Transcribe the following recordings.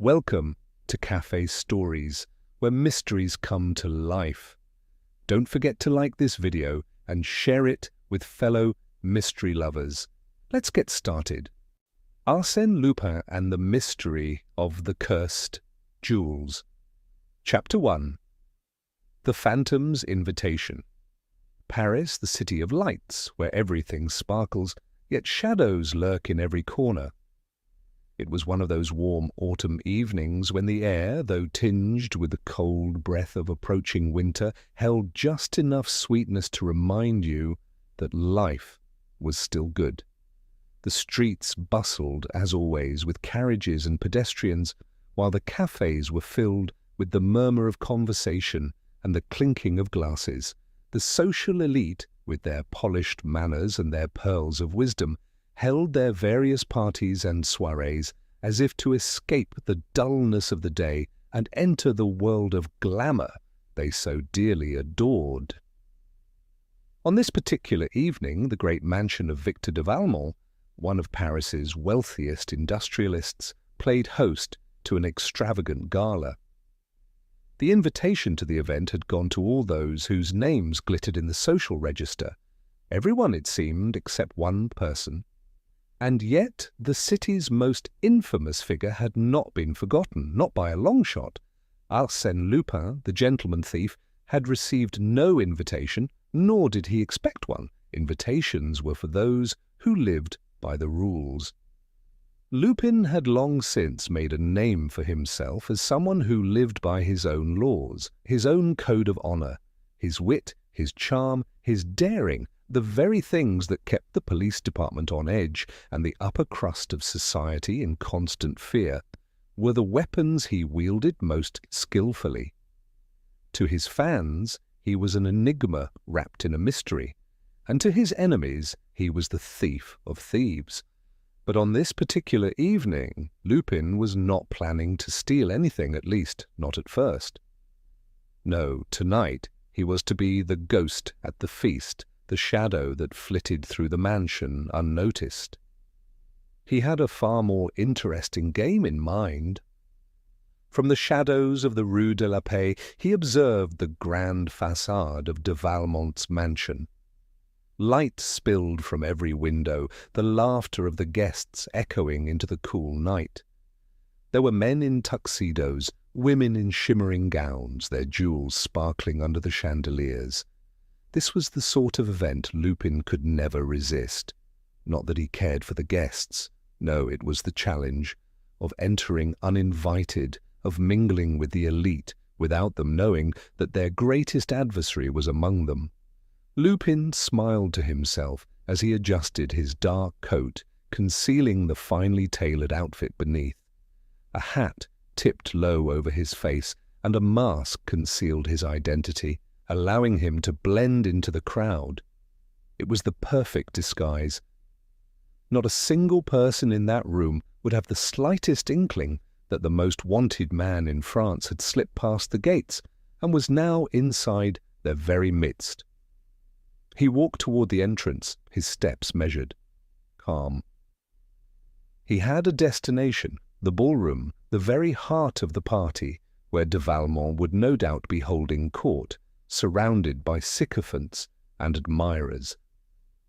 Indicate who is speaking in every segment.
Speaker 1: Welcome to Cafe Stories, where mysteries come to life. Don't forget to like this video and share it with fellow mystery lovers. Let's get started. Arsène Lupin and the Mystery of the Cursed Jewels. Chapter 1. The Phantom's Invitation. Paris, the city of lights, where everything sparkles, yet shadows lurk in every corner. It was one of those warm autumn evenings when the air, though tinged with the cold breath of approaching winter, held just enough sweetness to remind you that life was still good. The streets bustled, as always, with carriages and pedestrians, while the cafes were filled with the murmur of conversation and the clinking of glasses. The social elite, with their polished manners and their pearls of wisdom, held their various parties and soirees as if to escape the dullness of the day and enter the world of glamour they so dearly adored. On this particular evening, the great mansion of Victor de Valmont, one of Paris's wealthiest industrialists, played host to an extravagant gala. The invitation to the event had gone to all those whose names glittered in the social register, everyone, it seemed, except one person. And yet the city's most infamous figure had not been forgotten, not by a long shot. Arsène Lupin, the gentleman thief, had received no invitation, nor did he expect one. Invitations were for those who lived by the rules. Lupin had long since made a name for himself as someone who lived by his own laws, his own code of honor. His wit, his charm, his daring, the very things that kept the police department on edge and the upper crust of society in constant fear, were the weapons he wielded most skillfully. To his fans, he was an enigma wrapped in a mystery, and to his enemies, he was the thief of thieves. But on this particular evening, Lupin was not planning to steal anything, at least not at first. No, tonight he was to be the ghost at the feast, the shadow that flitted through the mansion unnoticed. He had a far more interesting game in mind. From the shadows of the Rue de la Paix, he observed the grand façade of de Valmont's mansion. Light spilled from every window, the laughter of the guests echoing into the cool night. There were men in tuxedos, women in shimmering gowns, their jewels sparkling under the chandeliers. This was the sort of event Lupin could never resist. Not that he cared for the guests. No, it was the challenge of entering uninvited, of mingling with the elite without them knowing that their greatest adversary was among them. Lupin smiled to himself as he adjusted his dark coat, concealing the finely tailored outfit beneath. A hat tipped low over his face, and a mask concealed his identity, allowing him to blend into the crowd. It was the perfect disguise. Not a single person in that room would have the slightest inkling that the most wanted man in France had slipped past the gates and was now inside their very midst. He walked toward the entrance, his steps measured, calm. He had a destination, the ballroom, the very heart of the party, where de Valmont would no doubt be holding court, surrounded by sycophants and admirers.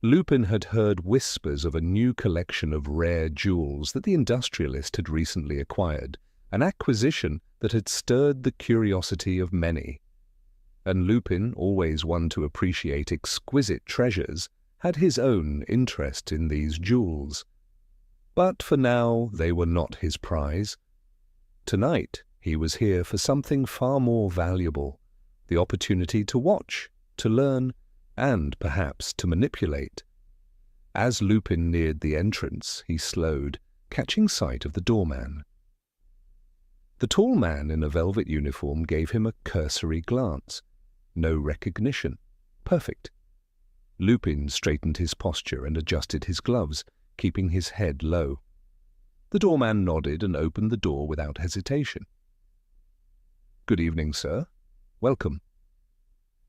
Speaker 1: Lupin had heard whispers of a new collection of rare jewels that the industrialist had recently acquired, an acquisition that had stirred the curiosity of many. And Lupin, always one to appreciate exquisite treasures, had his own interest in these jewels. But for now they were not his prize. Tonight he was here for something far more valuable, the opportunity to watch, to learn, and perhaps to manipulate. As Lupin neared the entrance, he slowed, catching sight of the doorman. The tall man in a velvet uniform gave him a cursory glance. No recognition. Perfect. Lupin straightened his posture and adjusted his gloves, keeping his head low. The doorman nodded and opened the door without hesitation. "Good evening, sir. Welcome."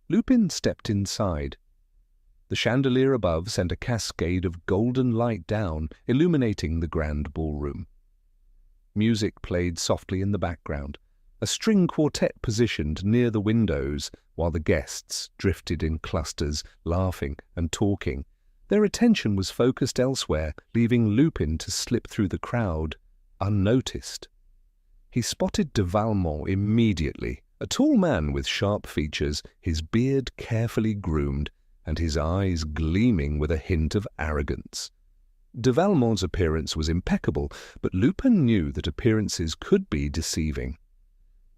Speaker 1: Lupin stepped inside. The chandelier above sent a cascade of golden light down, illuminating the grand ballroom. Music played softly in the background, a string quartet positioned near the windows while the guests drifted in clusters, laughing and talking. Their attention was focused elsewhere, leaving Lupin to slip through the crowd unnoticed. He spotted de Valmont immediately, a tall man with sharp features, his beard carefully groomed, and his eyes gleaming with a hint of arrogance. De Valmont's appearance was impeccable, but Lupin knew that appearances could be deceiving.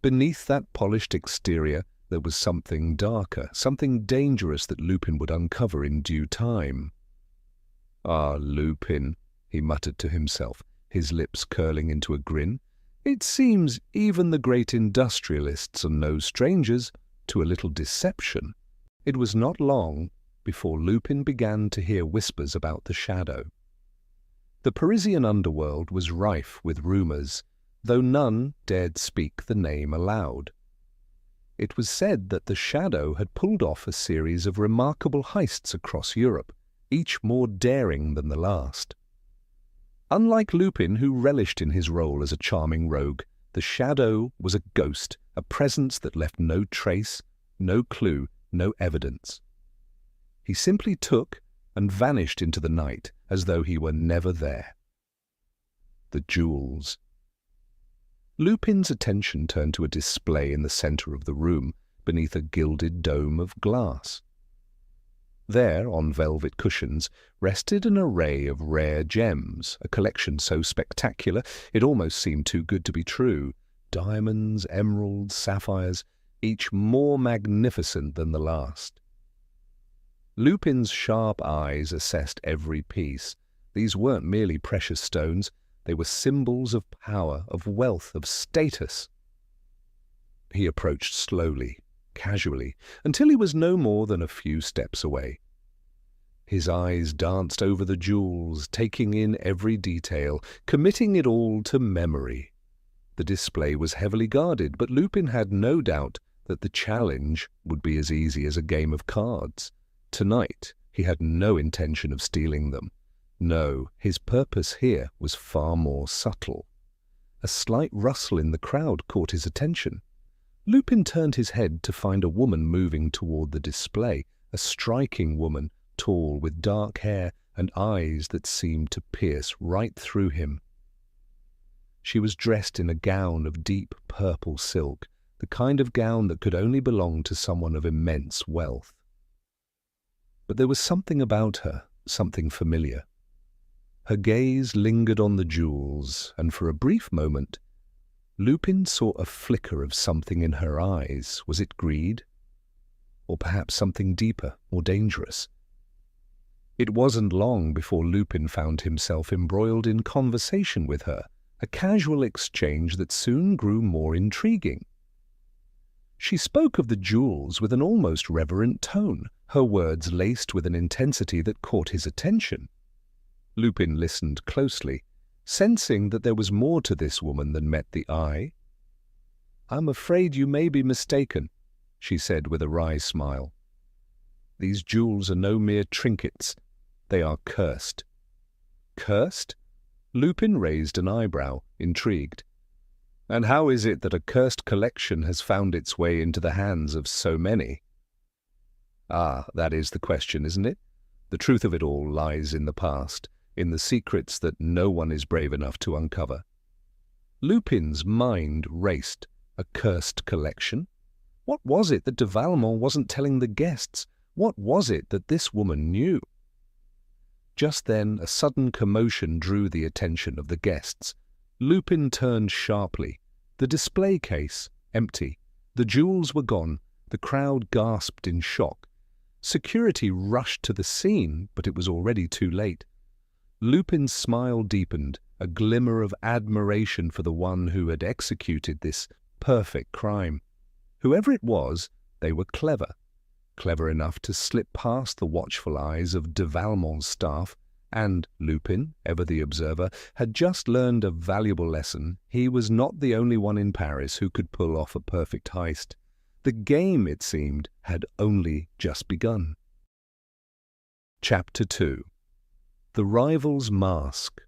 Speaker 1: Beneath that polished exterior, there was something darker, something dangerous that Lupin would uncover in due time. "Ah, Lupin," he muttered to himself, his lips curling into a grin. "It seems even the great industrialists are no strangers to a little deception." It was not long before Lupin began to hear whispers about the shadow. The Parisian underworld was rife with rumors, though none dared speak the name aloud. It was said that the shadow had pulled off a series of remarkable heists across Europe, each more daring than the last. Unlike Lupin, who relished in his role as a charming rogue, the shadow was a ghost, a presence that left no trace, no clue, no evidence. He simply took and vanished into the night as though he were never there. The jewels. Lupin's attention turned to a display in the center of the room, beneath a gilded dome of glass. There, on velvet cushions, rested an array of rare gems, a collection so spectacular it almost seemed too good to be true. Diamonds, emeralds, sapphires, each more magnificent than the last. Lupin's sharp eyes assessed every piece. These weren't merely precious stones, they were symbols of power, of wealth, of status. He approached slowly, casually, until he was no more than a few steps away. His eyes danced over the jewels, taking in every detail, committing it all to memory. The display was heavily guarded, but Lupin had no doubt that the challenge would be as easy as a game of cards. Tonight, he had no intention of stealing them. No, his purpose here was far more subtle. A slight rustle in the crowd caught his attention. Lupin turned his head to find a woman moving toward the display, a striking woman, tall, with dark hair and eyes that seemed to pierce right through him. She was dressed in a gown of deep purple silk, the kind of gown that could only belong to someone of immense wealth. But there was something about her, something familiar. Her gaze lingered on the jewels, and for a brief moment, Lupin saw a flicker of something in her eyes. Was it greed? Or perhaps something deeper, more dangerous? It wasn't long before Lupin found himself embroiled in conversation with her, a casual exchange that soon grew more intriguing. She spoke of the jewels with an almost reverent tone, her words laced with an intensity that caught his attention. Lupin listened closely, sensing that there was more to this woman than met the eye. "I'm afraid you may be mistaken," she said with a wry smile. "These jewels are no mere trinkets. They are cursed." "Cursed?" Lupin raised an eyebrow, intrigued. "And how is it that a cursed collection has found its way into the hands of so many?" "Ah, that is the question, isn't it? The truth of it all lies in the past, in the secrets that no one is brave enough to uncover." Lupin's mind raced. A cursed collection? What was it that de Valmont wasn't telling the guests? What was it that this woman knew? Just then a sudden commotion drew the attention of the guests. Lupin turned sharply. The display case, empty. The jewels were gone. The crowd gasped in shock. Security rushed to the scene, but it was already too late. Lupin's smile deepened, a glimmer of admiration for the one who had executed this perfect crime. Whoever it was, they were clever. Clever enough to slip past the watchful eyes of de Valmont's staff, and Lupin, ever the observer, had just learned a valuable lesson. He was not the only one in Paris who could pull off a perfect heist. The game, it seemed, had only just begun. Chapter 2. The Rival's Mask.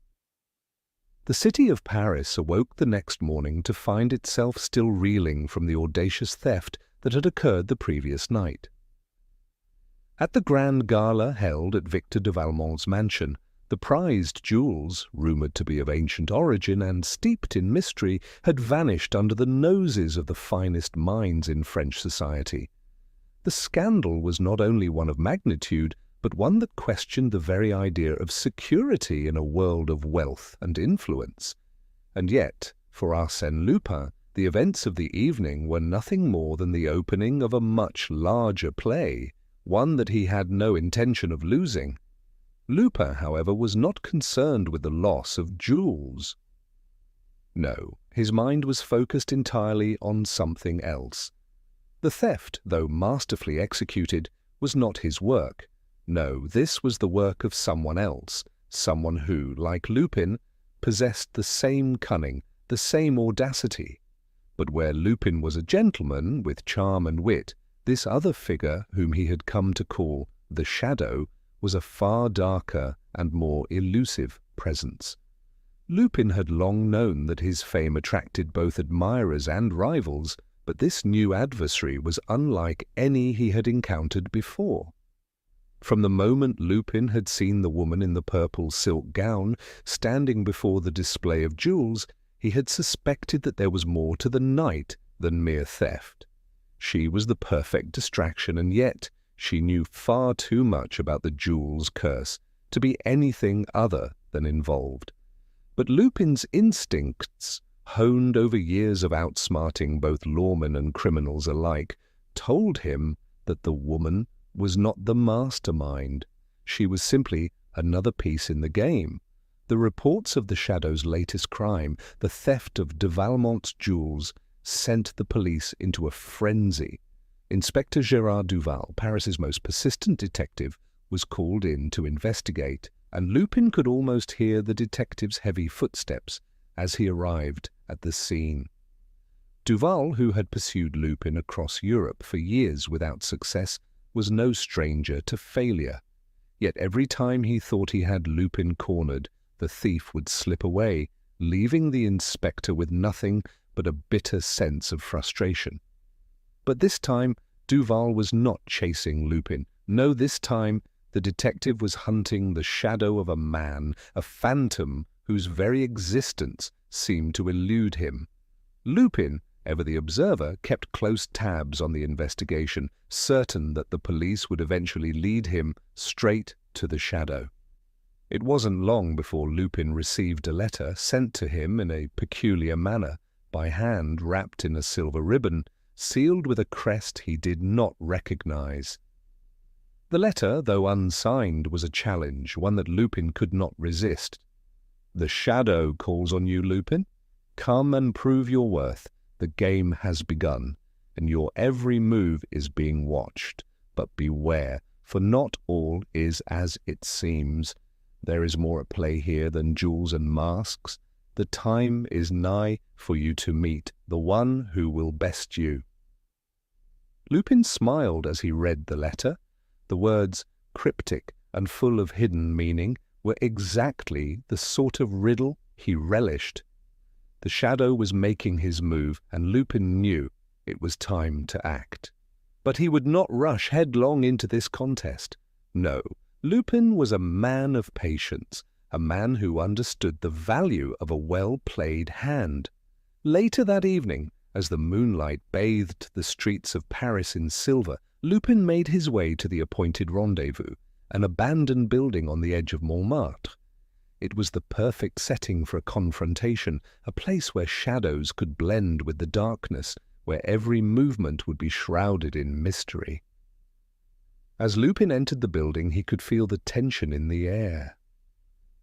Speaker 1: The city of Paris awoke the next morning to find itself still reeling from the audacious theft that had occurred the previous night. At the grand gala held at Victor de Valmont's mansion, the prized jewels, rumoured to be of ancient origin and steeped in mystery, had vanished under the noses of the finest minds in French society. The scandal was not only one of magnitude, but one that questioned the very idea of security in a world of wealth and influence. And yet, for Arsène Lupin, the events of the evening were nothing more than the opening of a much larger play, one that he had no intention of losing. Lupin, however, was not concerned with the loss of jewels. No, his mind was focused entirely on something else. The theft, though masterfully executed, was not his work. No, this was the work of someone else, someone who, like Lupin, possessed the same cunning, the same audacity. But where Lupin was a gentleman with charm and wit, this other figure, whom he had come to call the Shadow, was a far darker and more elusive presence. Lupin had long known that his fame attracted both admirers and rivals, but this new adversary was unlike any he had encountered before. From the moment Lupin had seen the woman in the purple silk gown standing before the display of jewels, he had suspected that there was more to the night than mere theft. She was the perfect distraction, and yet she knew far too much about the jewels' curse to be anything other than involved. But Lupin's instincts, honed over years of outsmarting both lawmen and criminals alike, told him that the woman was not the mastermind. She was simply another piece in the game. The reports of the Shadow's latest crime, the theft of de Valmont's jewels, sent the police into a frenzy. Inspector Gérard Duval, Paris's most persistent detective, was called in to investigate, and Lupin could almost hear the detective's heavy footsteps as he arrived at the scene. Duval, who had pursued Lupin across Europe for years without success, was no stranger to failure. Yet every time he thought he had Lupin cornered, the thief would slip away, leaving the inspector with nothing but a bitter sense of frustration. But this time, Duval was not chasing Lupin. No, this time, the detective was hunting the shadow of a man, a phantom whose very existence seemed to elude him. Lupin, ever the observer, kept close tabs on the investigation, certain that the police would eventually lead him straight to the shadow. It wasn't long before Lupin received a letter sent to him in a peculiar manner, by hand wrapped in a silver ribbon, sealed with a crest he did not recognize. The letter, though unsigned, was a challenge, one that Lupin could not resist. "The Shadow calls on you, Lupin. Come and prove your worth. The game has begun, and your every move is being watched. But beware, for not all is as it seems. There is more at play here than jewels and masks. The time is nigh for you to meet the one who will best you." Lupin smiled as he read the letter. The words, cryptic and full of hidden meaning, were exactly the sort of riddle he relished. The Shadow was making his move, and Lupin knew it was time to act. But he would not rush headlong into this contest. No, Lupin was a man of patience, a man who understood the value of a well-played hand. Later that evening, as the moonlight bathed the streets of Paris in silver, Lupin made his way to the appointed rendezvous, an abandoned building on the edge of Montmartre. It was the perfect setting for a confrontation, a place where shadows could blend with the darkness, where every movement would be shrouded in mystery. As Lupin entered the building, he could feel the tension in the air.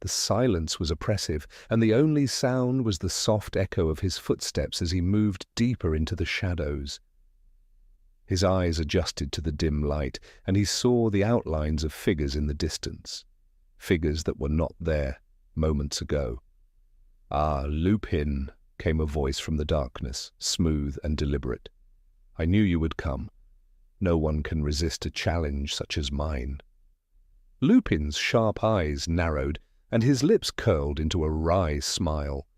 Speaker 1: The silence was oppressive, and the only sound was the soft echo of his footsteps as he moved deeper into the shadows. His eyes adjusted to the dim light, and he saw the outlines of figures in the distance, figures that were not there moments ago. "Ah, Lupin," came a voice from the darkness, smooth and deliberate. "I knew you would come. No one can resist a challenge such as mine." Lupin's sharp eyes narrowed, and his lips curled into a wry smile.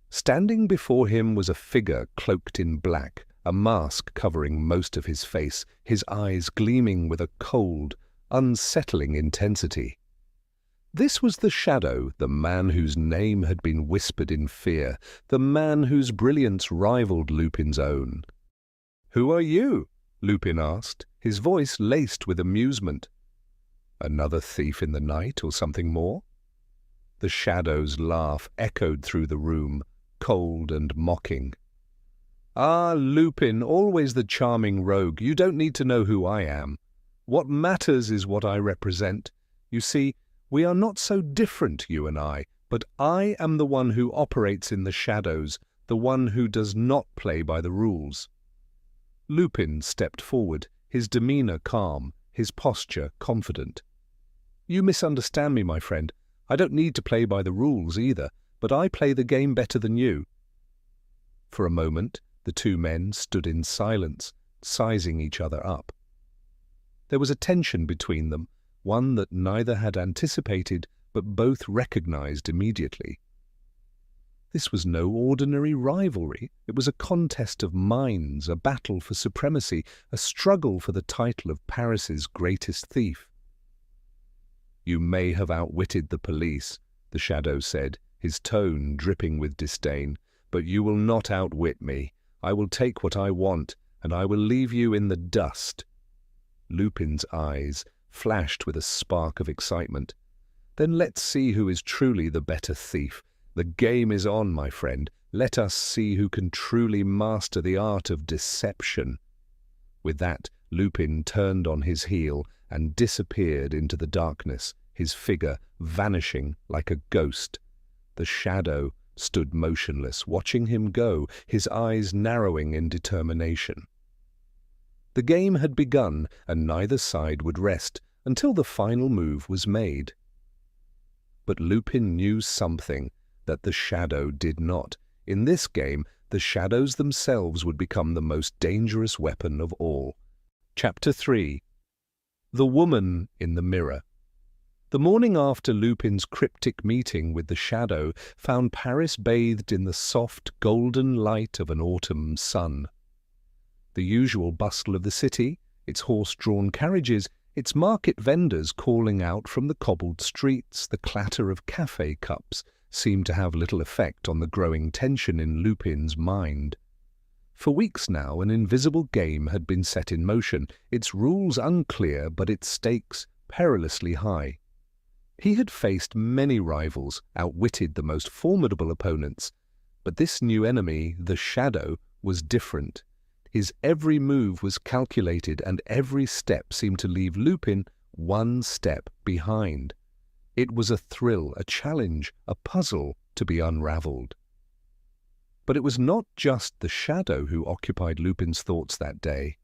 Speaker 1: Standing before him was a figure cloaked in black, a mask covering most of his face, his eyes gleaming with a cold, unsettling intensity. This was the Shadow, the man whose name had been whispered in fear, the man whose brilliance rivaled Lupin's own. "Who are you?" Lupin asked, his voice laced with amusement. "Another thief in the night, or something more?" The Shadow's laugh echoed through the room, cold and mocking. "Ah, Lupin, always the charming rogue. You don't need to know who I am. What matters is what I represent. You see, we are not so different, you and I, but I am the one who operates in the shadows, the one who does not play by the rules." Lupin stepped forward, his demeanor calm, his posture confident. "You misunderstand me, my friend. I don't need to play by the rules either, but I play the game better than you." For a moment, the two men stood in silence, sizing each other up. There was a tension between them, one that neither had anticipated but both recognized immediately. This was no ordinary rivalry. It was a contest of minds, a battle for supremacy, a struggle for the title of Paris's greatest thief. "You may have outwitted the police," the Shadow said, his tone dripping with disdain, "but you will not outwit me. I will take what I want, and I will leave you in the dust." Lupin's eyes flashed with a spark of excitement. "Then let's see who is truly the better thief. The game is on, my friend. Let us see who can truly master the art of deception." With that, Lupin turned on his heel and disappeared into the darkness, his figure vanishing like a ghost. The Shadow stood motionless, watching him go, his eyes narrowing in determination. The game had begun, and neither side would rest until the final move was made. But Lupin knew something that the Shadow did not. In this game, the shadows themselves would become the most dangerous weapon of all. Chapter 3. The Woman in the Mirror. The morning after Lupin's cryptic meeting with the Shadow found Paris bathed in the soft golden light of an autumn sun. The usual bustle of the city, its horse-drawn carriages, its market vendors calling out from the cobbled streets, the clatter of café cups, seemed to have little effect on the growing tension in Lupin's mind. For weeks now an invisible game had been set in motion, its rules unclear but its stakes perilously high. He had faced many rivals, outwitted the most formidable opponents, but this new enemy, the Shadow, was different. His every move was calculated, and every step seemed to leave Lupin one step behind. It was a thrill, a challenge, a puzzle to be unravelled. But it was not just the Shadow who occupied Lupin's thoughts that day.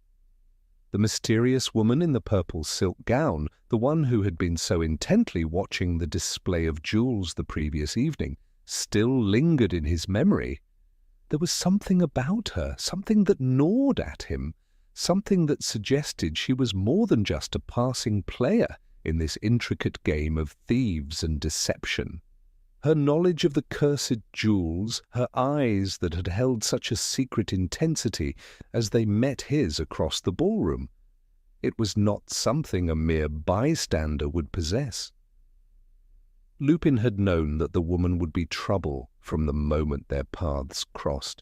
Speaker 1: The mysterious woman in the purple silk gown, the one who had been so intently watching the display of jewels the previous evening, still lingered in his memory. There was something about her, something that gnawed at him, something that suggested she was more than just a passing player in this intricate game of thieves and deception. Her knowledge of the cursed jewels, her eyes that had held such a secret intensity as they met his across the ballroom. It was not something a mere bystander would possess. Lupin had known that the woman would be trouble from the moment their paths crossed.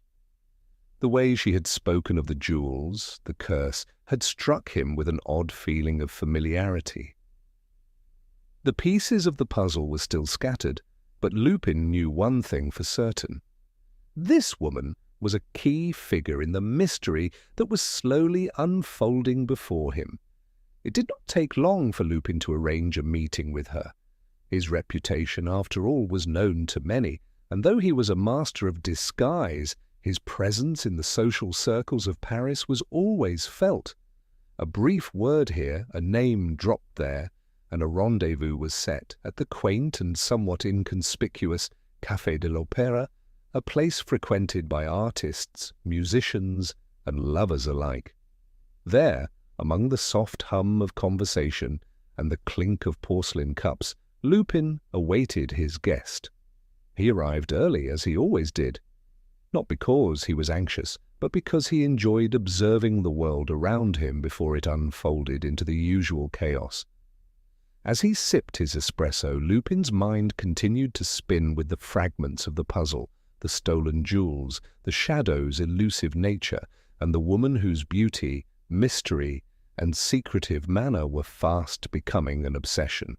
Speaker 1: The way she had spoken of the jewels, the curse, had struck him with an odd feeling of familiarity. The pieces of the puzzle were still scattered, but Lupin knew one thing for certain. This woman was a key figure in the mystery that was slowly unfolding before him. It did not take long for Lupin to arrange a meeting with her. His reputation, after all, was known to many, and though he was a master of disguise, his presence in the social circles of Paris was always felt. A brief word here, a name dropped there, and a rendezvous was set at the quaint and somewhat inconspicuous Café de l'Opéra, a place frequented by artists, musicians, and lovers alike. There, among the soft hum of conversation and the clink of porcelain cups, Lupin awaited his guest. He arrived early, as he always did, not because he was anxious, but because he enjoyed observing the world around him before it unfolded into the usual chaos. As he sipped his espresso, Lupin's mind continued to spin with the fragments of the puzzle, the stolen jewels, the shadow's elusive nature, and the woman whose beauty, mystery, and secretive manner were fast becoming an obsession.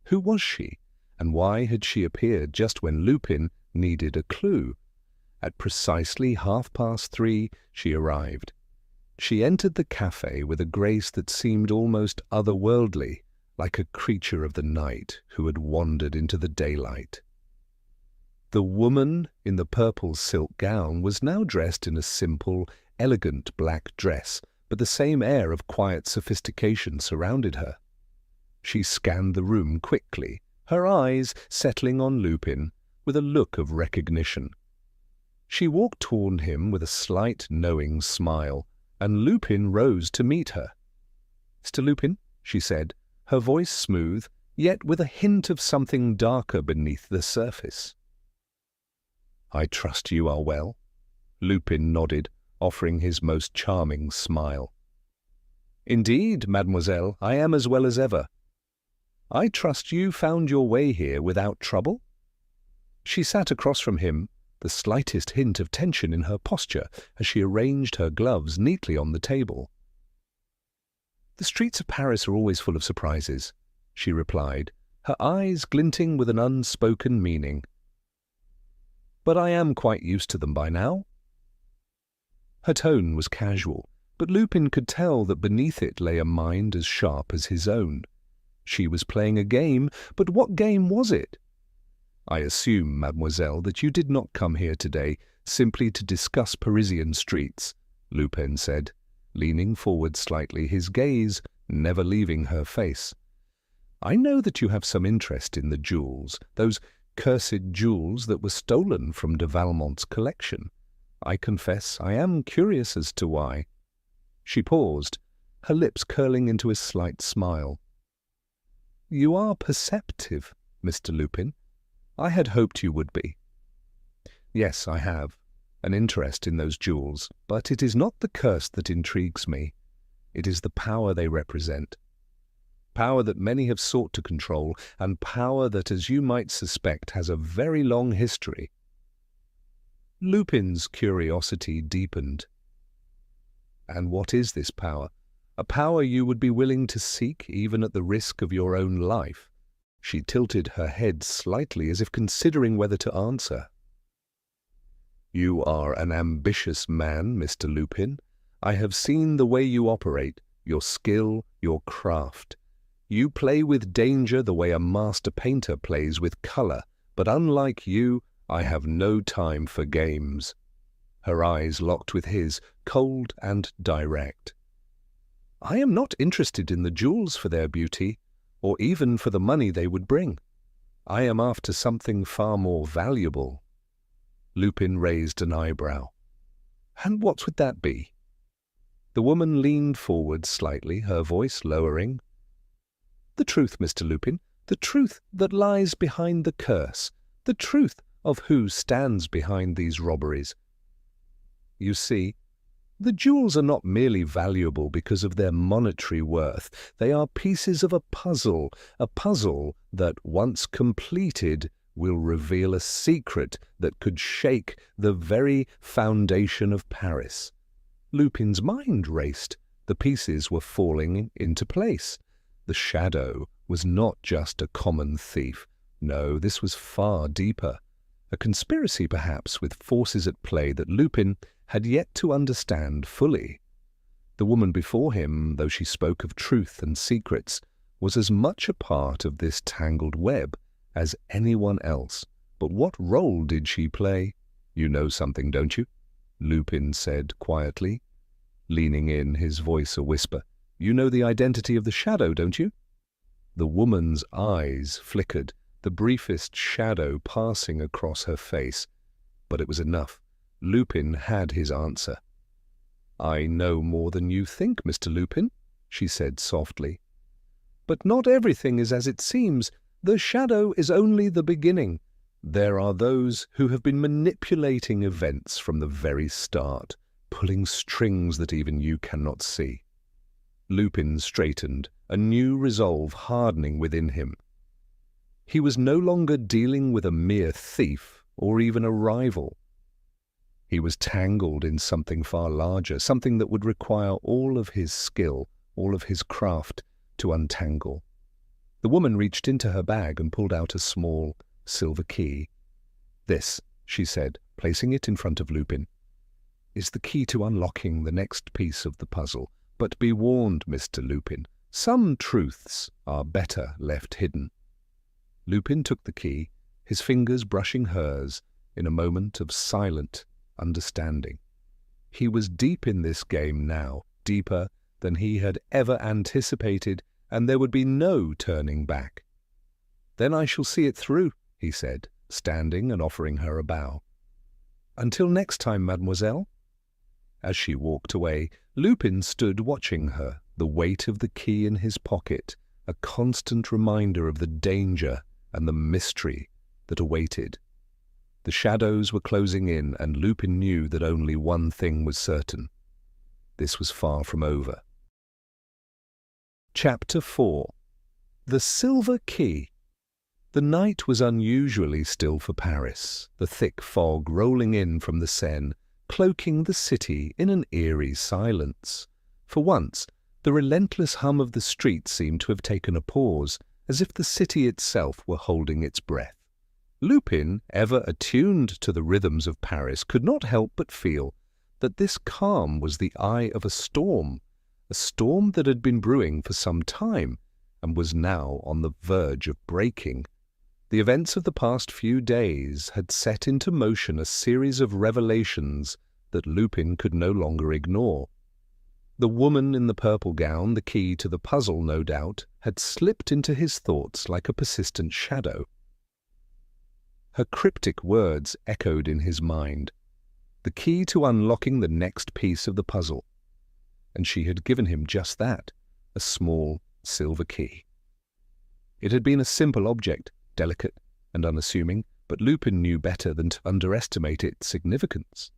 Speaker 1: Who was she, and why had she appeared just when Lupin needed a clue? At precisely 3:30, she arrived. She entered the cafe with a grace that seemed almost otherworldly, like a creature of the night who had wandered into the daylight. The woman in the purple silk gown was now dressed in a simple, elegant black dress, but the same air of quiet sophistication surrounded her. She scanned the room quickly, her eyes settling on Lupin with a look of recognition. She walked toward him with a slight, knowing smile, and Lupin rose to meet her. "Mr. Lupin," she said, her voice smooth, yet with a hint of something darker beneath the surface. "I trust you are well." Lupin nodded, offering his most charming smile. "Indeed, mademoiselle, I am as well as ever. I trust you found your way here without trouble?" She sat across from him, the slightest hint of tension in her posture as she arranged her gloves neatly on the table. "The streets of Paris are always full of surprises," she replied, her eyes glinting with an unspoken meaning. "But I am quite used to them by now." Her tone was casual, but Lupin could tell that beneath it lay a mind as sharp as his own. She was playing a game, but what game was it? "I assume, mademoiselle, that you did not come here today simply to discuss Parisian streets," Lupin said, leaning forward slightly, his gaze never leaving her face. "I know that you have some interest in the jewels, those cursed jewels that were stolen from de Valmont's collection. I confess I am curious as to why." She paused, her lips curling into a slight smile. "You are perceptive, Mr. Lupin. I had hoped you would be." "Yes, I have an interest in those jewels, but it is not the curse that intrigues me. It is the power they represent. Power that many have sought to control, and power that, as you might suspect, has a very long history." Lupin's curiosity deepened. "And what is this power? A power you would be willing to seek even at the risk of your own life?" She tilted her head slightly as if considering whether to answer. "You are an ambitious man, Mr. Lupin. I have seen the way you operate, your skill, your craft. You play with danger the way a master painter plays with color, but unlike you, I have no time for games." Her eyes locked with his, cold and direct. "I am not interested in the jewels for their beauty, or even for the money they would bring. I am after something far more valuable." Lupin raised an eyebrow. "And what would that be?" The woman leaned forward slightly, her voice lowering. "The truth, Mr. Lupin, the truth that lies behind the curse, the truth of who stands behind these robberies. You see, the jewels are not merely valuable because of their monetary worth. They are pieces of a puzzle that, once completed, will reveal a secret that could shake the very foundation of Paris." Lupin's mind raced. The pieces were falling into place. The shadow was not just a common thief. No, this was far deeper. A conspiracy, perhaps, with forces at play that Lupin had yet to understand fully. The woman before him, though she spoke of truth and secrets, was as much a part of this tangled web as anyone else. But what role did she play? "You know something, don't you?" Lupin said quietly, leaning in, his voice a whisper. "You know the identity of the shadow, don't you?" The woman's eyes flickered, the briefest shadow passing across her face. But it was enough. Lupin had his answer. "I know more than you think, Mr. Lupin," she said softly. "But not everything is as it seems. The shadow is only the beginning. There are those who have been manipulating events from the very start, pulling strings that even you cannot see. Lupin straightened, a new resolve hardening within him. He was no longer dealing with a mere thief or even a rival. He was tangled in something far larger, something that would require all of his skill, all of his craft to untangle. The woman reached into her bag and pulled out a small silver key. "This," she said, placing it in front of Lupin, "is the key to unlocking the next piece of the puzzle. But be warned, Mr. Lupin, some truths are better left hidden." Lupin took the key, his fingers brushing hers in a moment of silent understanding. He was deep in this game now, deeper than he had ever anticipated, and there would be no turning back. "Then I shall see it through," he said, standing and offering her a bow. "Until next time, mademoiselle." As she walked away, Lupin stood watching her, the weight of the key in his pocket, a constant reminder of the danger and the mystery that awaited. The shadows were closing in, and Lupin knew that only one thing was certain. This was far from over. Chapter 4. The Silver Key. The night was unusually still for Paris, the thick fog rolling in from the Seine, cloaking the city in an eerie silence. For once, the relentless hum of the streets seemed to have taken a pause, as if the city itself were holding its breath. Lupin, ever attuned to the rhythms of Paris, could not help but feel that this calm was the eye of a storm that had been brewing for some time and was now on the verge of breaking. The events of the past few days had set into motion a series of revelations that Lupin could no longer ignore. The woman in the purple gown, the key to the puzzle, no doubt, had slipped into his thoughts like a persistent shadow. Her cryptic words echoed in his mind, the key to unlocking the next piece of the puzzle. And she had given him just that, a small silver key. It had been a simple object, delicate and unassuming, but Lupin knew better than to underestimate its significance.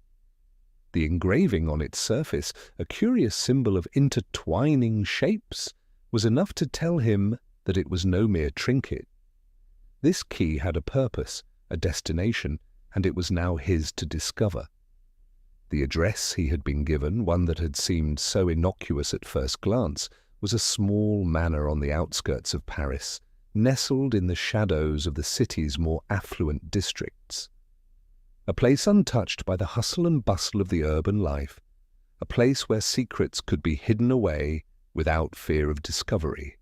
Speaker 1: The engraving on its surface, a curious symbol of intertwining shapes, was enough to tell him that it was no mere trinket. This key had a purpose, a destination, and it was now his to discover. The address he had been given, one that had seemed so innocuous at first glance, was a small manor on the outskirts of Paris, nestled in the shadows of the city's more affluent districts. A place untouched by the hustle and bustle of the urban life, a place where secrets could be hidden away without fear of discovery.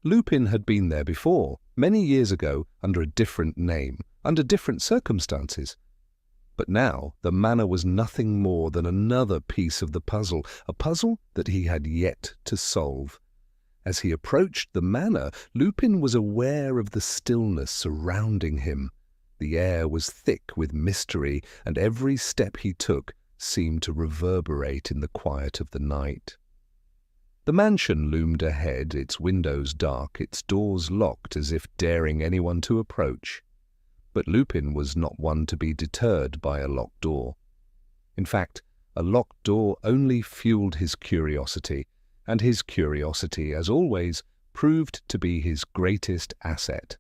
Speaker 1: Lupin had been there before, many years ago, under a different name, under different circumstances. But now the manor was nothing more than another piece of the puzzle, a puzzle that he had yet to solve. As he approached the manor, Lupin was aware of the stillness surrounding him. The air was thick with mystery, and every step he took seemed to reverberate in the quiet of the night. The mansion loomed ahead, its windows dark, its doors locked as if daring anyone to approach. But Lupin was not one to be deterred by a locked door. In fact, a locked door only fueled his curiosity, and his curiosity, as always, proved to be his greatest asset.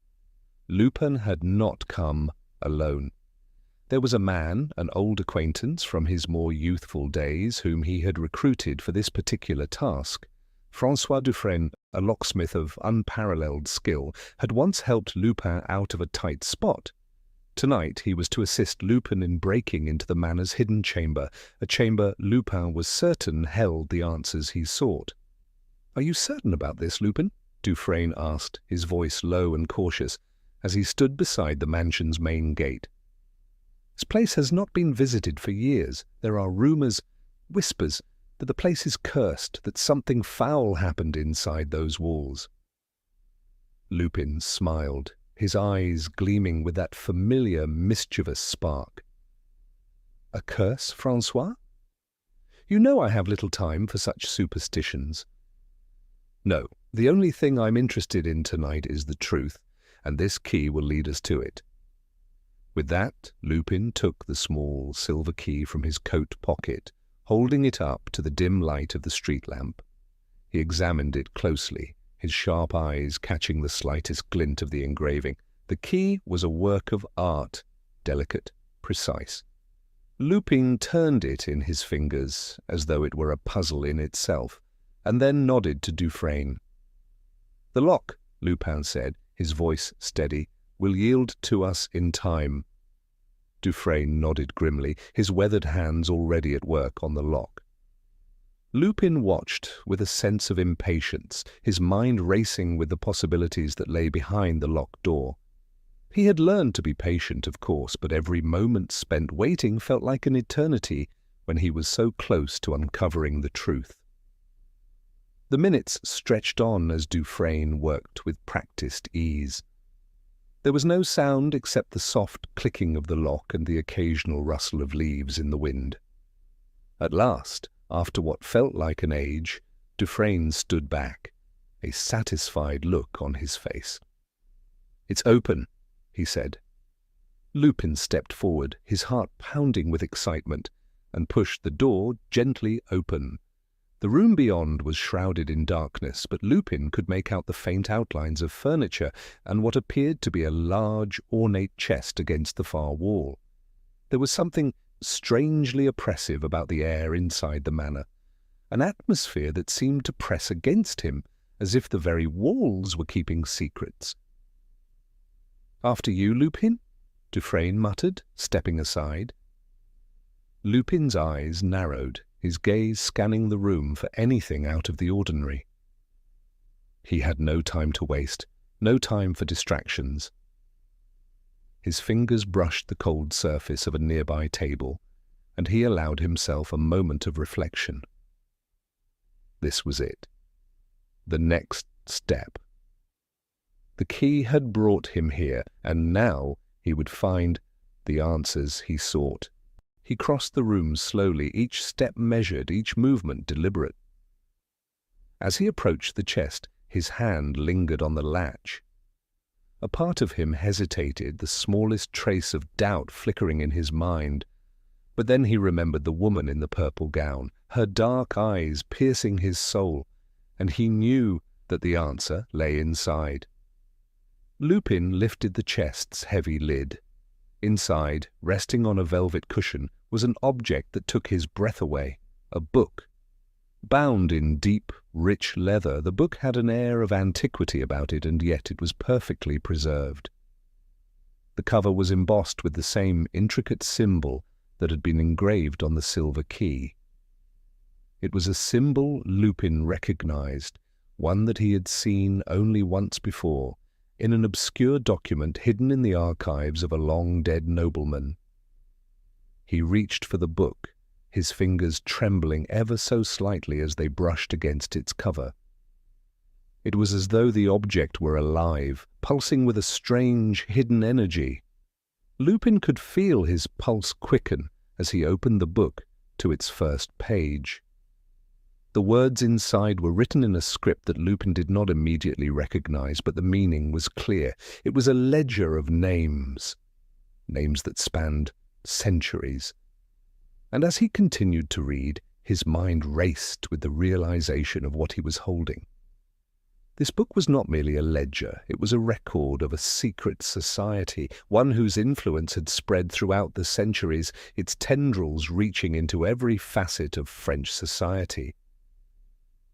Speaker 1: Lupin had not come alone. There was a man, an old acquaintance from his more youthful days, whom he had recruited for this particular task. François Dufresne, a locksmith of unparalleled skill, had once helped Lupin out of a tight spot. Tonight he was to assist Lupin in breaking into the manor's hidden chamber, a chamber Lupin was certain held the answers he sought. "Are you certain about this, Lupin?" Dufresne asked, his voice low and cautious, as he stood beside the mansion's main gate. "This place has not been visited for years. There are rumors, whispers, that the place is cursed, that something foul happened inside those walls." Lupin smiled, his eyes gleaming with that familiar, mischievous spark. "A curse, François? You know I have little time for such superstitions." "No, The only thing I'm interested in tonight is the truth, and this key will lead us to it." With that, Lupin took the small silver key from his coat pocket, holding it up to the dim light of the street lamp. He examined it closely, his sharp eyes catching the slightest glint of the engraving. The key was a work of art, delicate, precise. Lupin turned it in his fingers as though it were a puzzle in itself, and then nodded to Dufresne. "The lock," Lupin said, his voice steady, "will yield to us in time." Dufresne nodded grimly, his weathered hands already at work on the lock. Lupin watched with a sense of impatience, his mind racing with the possibilities that lay behind the locked door. He had learned to be patient, of course, but every moment spent waiting felt like an eternity when he was so close to uncovering the truth. The minutes stretched on as Dufresne worked with practiced ease. There was no sound except the soft clicking of the lock and the occasional rustle of leaves in the wind. At last, after what felt like an age, Dufresne stood back, a satisfied look on his face. "It's open," he said. Lupin stepped forward, his heart pounding with excitement, and pushed the door gently open. The room beyond was shrouded in darkness, but Lupin could make out the faint outlines of furniture and what appeared to be a large, ornate chest against the far wall. There was something strangely oppressive about the air inside the manor, an atmosphere that seemed to press against him, as if the very walls were keeping secrets. "After you, Lupin?" Dufresne muttered, stepping aside. Lupin's eyes narrowed, his gaze scanning the room for anything out of the ordinary. He had no time to waste, no time for distractions. His fingers brushed the cold surface of a nearby table, and he allowed himself a moment of reflection. This was it. The next step. The key had brought him here, and now he would find the answers he sought. He crossed the room slowly, each step measured, each movement deliberate. As he approached the chest, his hand lingered on the latch. A part of him hesitated, the smallest trace of doubt flickering in his mind. But then he remembered the woman in the purple gown, her dark eyes piercing his soul, and he knew that the answer lay inside. Lupin lifted the chest's heavy lid. Inside, resting on a velvet cushion, was an object that took his breath away, a book. Bound in deep, rich leather, the book had an air of antiquity about it, and yet it was perfectly preserved. The cover was embossed with the same intricate symbol that had been engraved on the silver key. It was a symbol Lupin recognized, one that he had seen only once before, in an obscure document hidden in the archives of a long-dead nobleman. He reached for the book, his fingers trembling ever so slightly as they brushed against its cover. It was as though the object were alive, pulsing with a strange, hidden energy. Lupin could feel his pulse quicken as he opened the book to its first page. The words inside were written in a script that Lupin did not immediately recognize, but the meaning was clear. It was a ledger of names, names that spanned centuries. And as he continued to read, his mind raced with the realization of what he was holding. This book was not merely a ledger, it was a record of a secret society, one whose influence had spread throughout the centuries, its tendrils reaching into every facet of French society.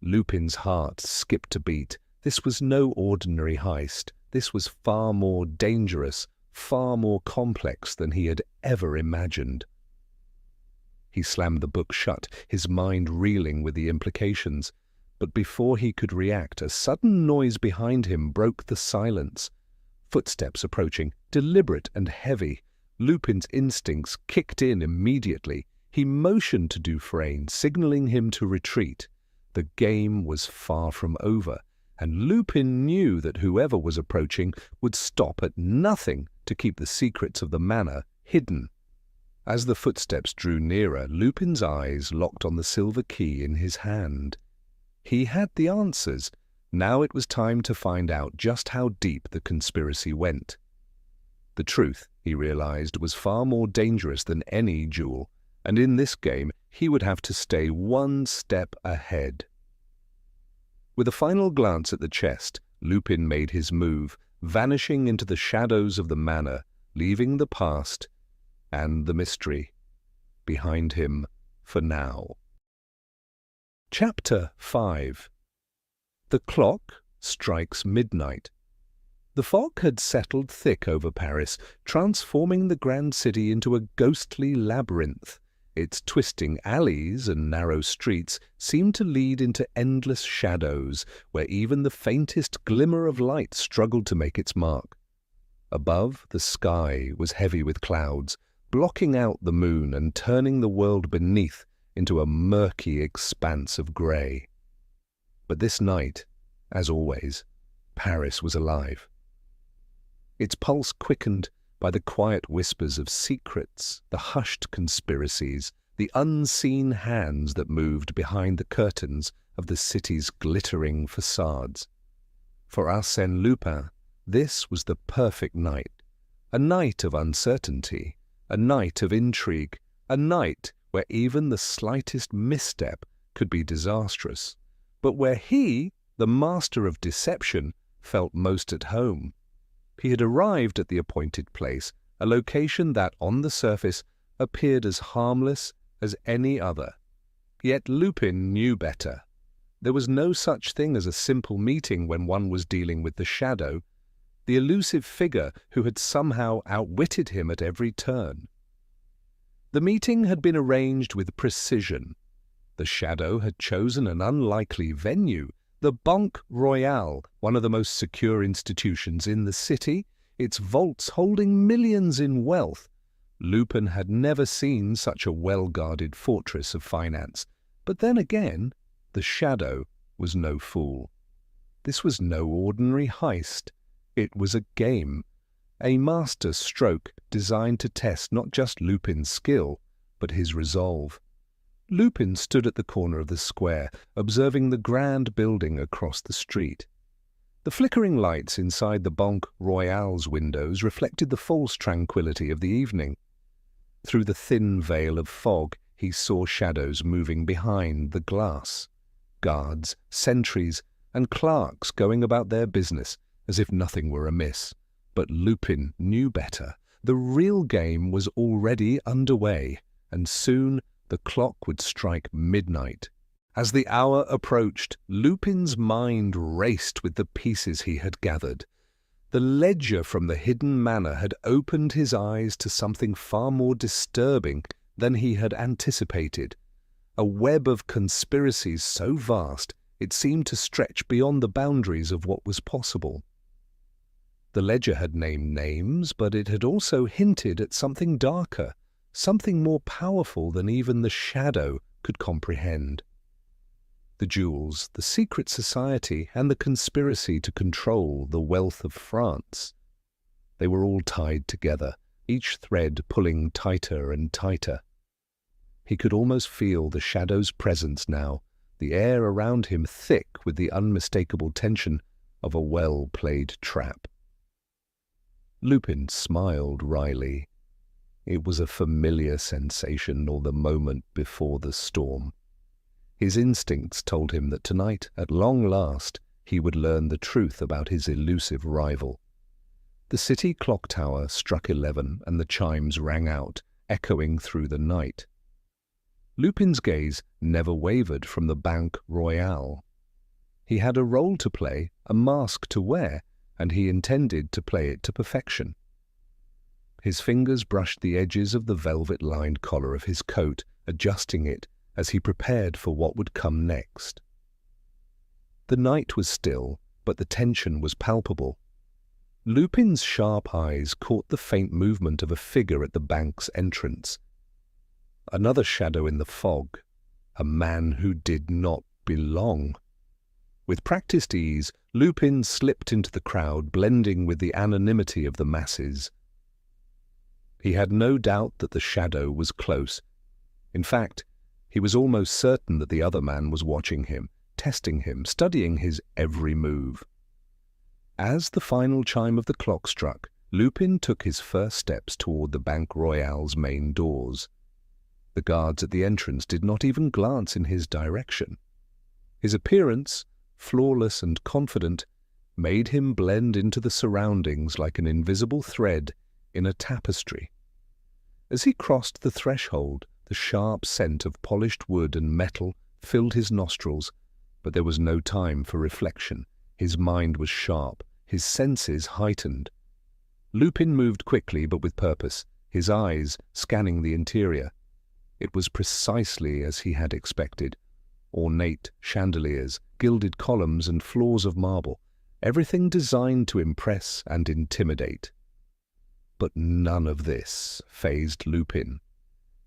Speaker 1: Lupin's heart skipped a beat. This was no ordinary heist. This was far more dangerous, far more complex than he had ever imagined. He slammed the book shut, his mind reeling with the implications. But before he could react, a sudden noise behind him broke the silence. Footsteps approaching, deliberate and heavy. Lupin's instincts kicked in immediately. He motioned to Dufresne, signaling him to retreat. The game was far from over, and Lupin knew that whoever was approaching would stop at nothing to keep the secrets of the manor hidden. As the footsteps drew nearer, Lupin's eyes locked on the silver key in his hand. He had the answers, Now it was time to find out just how deep the conspiracy went. The truth, he realized, was far more dangerous than any duel, and in this game he would have to stay one step ahead. With a final glance at the chest, Lupin made his move, vanishing into the shadows of the manor, leaving the past and the mystery behind him for now. Chapter 5. The clock strikes midnight. The fog had settled thick over Paris, transforming the grand city into a ghostly labyrinth. Its twisting alleys and narrow streets seemed to lead into endless shadows, where even the faintest glimmer of light struggled to make its mark. Above, the sky was heavy with clouds, blocking out the moon and turning the world beneath into a murky expanse of grey. But this night, as always, Paris was alive. Its pulse quickened by the quiet whispers of secrets, the hushed conspiracies, the unseen hands that moved behind the curtains of the city's glittering facades. For Arsène Lupin, this was the perfect night, a night of uncertainty, a night of intrigue, a night where even the slightest misstep could be disastrous, but where he, the master of deception, felt most at home. He had arrived at the appointed place, a location that, on the surface, appeared as harmless as any other. Yet Lupin knew better. There was no such thing as a simple meeting when one was dealing with the shadow, the elusive figure who had somehow outwitted him at every turn. The meeting had been arranged with precision. The shadow had chosen an unlikely venue, the Banque Royale, one of the most secure institutions in the city, its vaults holding millions in wealth. Lupin had never seen such a well-guarded fortress of finance. But then again, the shadow was no fool. This was no ordinary heist. It was a game, a master stroke designed to test not just Lupin's skill, but his resolve. Lupin stood at the corner of the square, observing the grand building across the street. The flickering lights inside the Banque Royale's windows reflected the false tranquility of the evening. Through the thin veil of fog, he saw shadows moving behind the glass. Guards, sentries, and clerks going about their business as if nothing were amiss. But Lupin knew better. The real game was already underway, and soon the clock would strike midnight. As the hour approached, Lupin's mind raced with the pieces he had gathered. The ledger from the hidden manor had opened his eyes to something far more disturbing than he had anticipated. A web of conspiracies so vast it seemed to stretch beyond the boundaries of what was possible. The ledger had named names, but it had also hinted at something darker, something more powerful than even the shadow could comprehend. The jewels, the secret society, and the conspiracy to control the wealth of France. They were all tied together, each thread pulling tighter and tighter. He could almost feel the shadow's presence now, the air around him thick with the unmistakable tension of a well-played trap. Lupin smiled wryly. It was a familiar sensation, or the moment before the storm. His instincts told him that tonight, at long last, he would learn the truth about his elusive rival. The city clock tower struck 11, and the chimes rang out, echoing through the night. Lupin's gaze never wavered from the Banque Royale. He had a role to play, a mask to wear, and he intended to play it to perfection. His fingers brushed the edges of the velvet-lined collar of his coat, adjusting it as he prepared for what would come next. The night was still, but the tension was palpable. Lupin's sharp eyes caught the faint movement of a figure at the bank's entrance. Another shadow in the fog, a man who did not belong. With practiced ease, Lupin slipped into the crowd, blending with the anonymity of the masses. He had no doubt that the shadow was close. In fact, he was almost certain that the other man was watching him, testing him, studying his every move. As the final chime of the clock struck, Lupin took his first steps toward the Bank Royale's main doors. The guards at the entrance did not even glance in his direction. His appearance, flawless and confident, made him blend into the surroundings like an invisible thread in a tapestry. As he crossed the threshold, the sharp scent of polished wood and metal filled his nostrils, but there was no time for reflection. His mind was sharp, his senses heightened. Lupin moved quickly but with purpose, his eyes scanning the interior. It was precisely as he had expected. Ornate chandeliers, gilded columns and floors of marble, everything designed to impress and intimidate. But none of this fazed Lupin.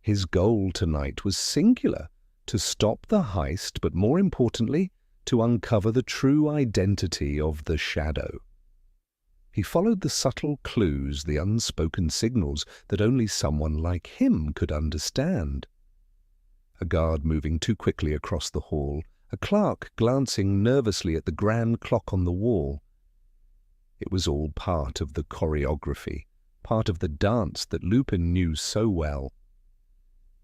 Speaker 1: His goal tonight was singular, to stop the heist, but more importantly, to uncover the true identity of the Shadow. He followed the subtle clues, the unspoken signals that only someone like him could understand. A guard moving too quickly across the hall, a clerk glancing nervously at the grand clock on the wall. It was all part of the choreography, part of the dance that Lupin knew so well.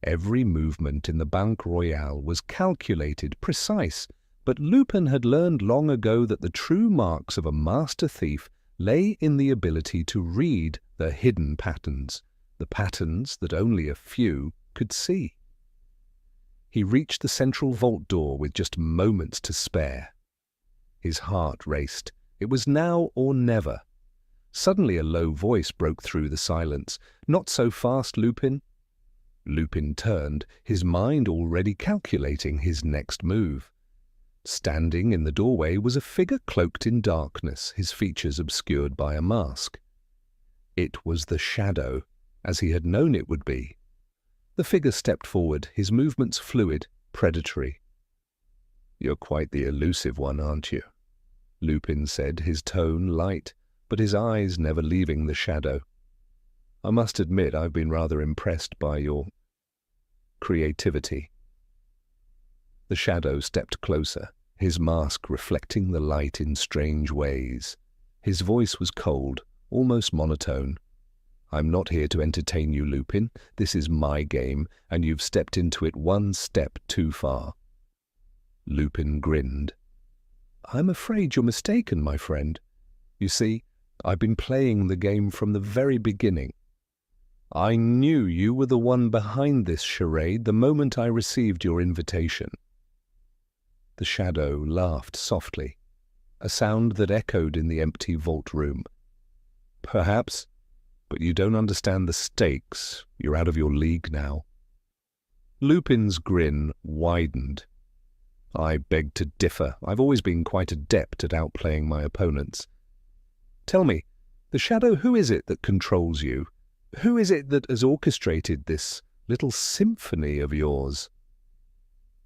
Speaker 1: Every movement in the Bank Royale was calculated, precise, but Lupin had learned long ago that the true marks of a master thief lay in the ability to read the hidden patterns, the patterns that only a few could see. He reached the central vault door with just moments to spare. His heart raced. It was now or never. Suddenly a low voice broke through the silence. "Not so fast, Lupin." Lupin turned, his mind already calculating his next move. Standing in the doorway was a figure cloaked in darkness, his features obscured by a mask. It was the Shadow, as he had known it would be. The figure stepped forward, his movements fluid, predatory. "You're quite the elusive one, aren't you?" Lupin said, his tone light, but his eyes never leaving the Shadow. "I must admit I've been rather impressed by your creativity." The Shadow stepped closer, his mask reflecting the light in strange ways. His voice was cold, almost monotone. "I'm not here to entertain you, Lupin. This is my game, and you've stepped into it one step too far." Lupin grinned. "I'm afraid you're mistaken, my friend. You see, I've been playing the game from the very beginning. I knew you were the one behind this charade the moment I received your invitation." The Shadow laughed softly, a sound that echoed in the empty vault room. "Perhaps, but you don't understand the stakes. You're out of your league now." Lupin's grin widened. "I beg to differ. I've always been quite adept at outplaying my opponents. Tell me, the Shadow, who is it that controls you? Who is it that has orchestrated this little symphony of yours?"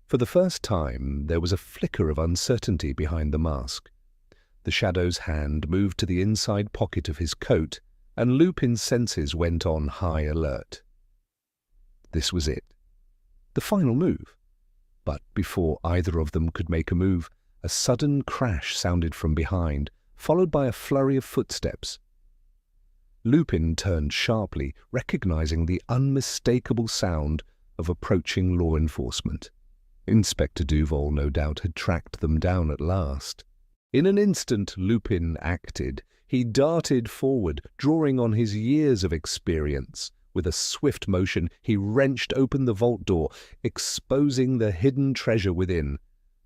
Speaker 1: For the first time, there was a flicker of uncertainty behind the mask. The Shadow's hand moved to the inside pocket of his coat, and Lupin's senses went on high alert. This was it. The final move. But before either of them could make a move, a sudden crash sounded from behind, followed by a flurry of footsteps. Lupin turned sharply, recognizing the unmistakable sound of approaching law enforcement. Inspector Duval, no doubt, had tracked them down at last. In an instant, Lupin acted. He darted forward, drawing on his years of experience. With a swift motion, he wrenched open the vault door, exposing the hidden treasure within.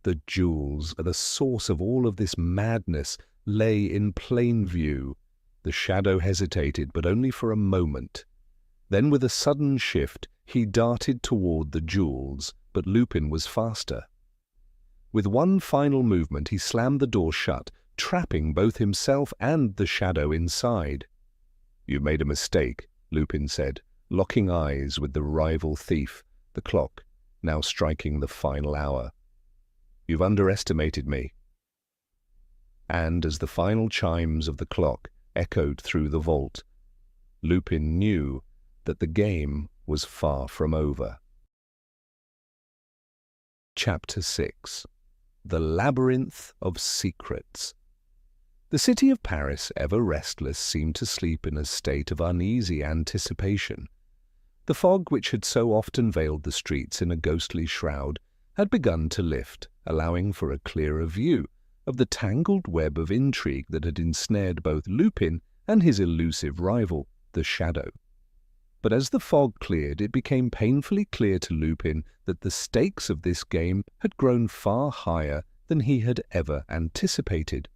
Speaker 1: The jewels, the source of all of this madness, lay in plain view. The Shadow hesitated, but only for a moment. Then, with a sudden shift, he darted toward the jewels, but Lupin was faster. With one final movement, he slammed the door shut, trapping both himself and the Shadow inside. "You made a mistake," Lupin said, locking eyes with the rival thief, the clock now striking the final hour. "You've underestimated me." And as the final chimes of the clock echoed through the vault, Lupin knew that the game was far from over. Chapter 6. the Labyrinth of Secrets. The city of Paris, ever restless, seemed to sleep in a state of uneasy anticipation. The fog which had so often veiled the streets in a ghostly shroud had begun to lift, allowing for a clearer view of the tangled web of intrigue that had ensnared both Lupin and his elusive rival, the Shadow. But as the fog cleared, it became painfully clear to Lupin that the stakes of this game had grown far higher than he had ever anticipated.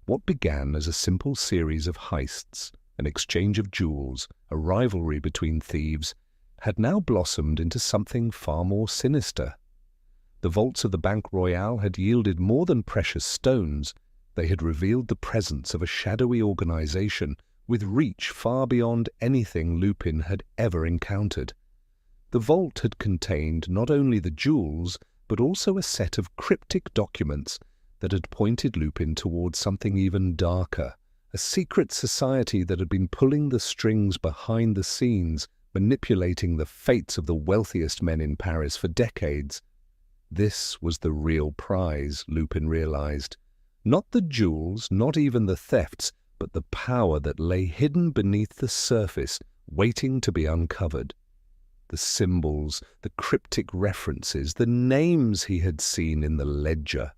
Speaker 1: What began as a simple series of heists, an exchange of jewels, a rivalry between thieves, had now blossomed into something far more sinister. The vaults of the Banque Royale had yielded more than precious stones. They had revealed the presence of a shadowy organization with reach far beyond anything Lupin had ever encountered. The vault had contained not only the jewels, but also a set of cryptic documents that had pointed Lupin towards something even darker, a secret society that had been pulling the strings behind the scenes, manipulating the fates of the wealthiest men in Paris for decades. This was the real prize, Lupin realized. Not the jewels, not even the thefts, but the power that lay hidden beneath the surface, waiting to be uncovered. The symbols, the cryptic references, the names he had seen in the ledger.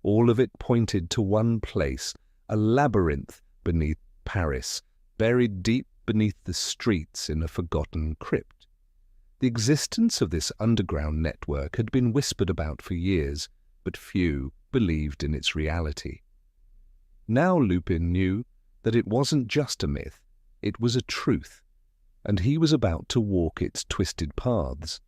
Speaker 1: All of it pointed to one place, a labyrinth beneath Paris, buried deep beneath the streets in a forgotten crypt. The existence of this underground network had been whispered about for years, but few believed in its reality. Now Lupin knew that it wasn't just a myth, it was a truth, and he was about to walk its twisted paths.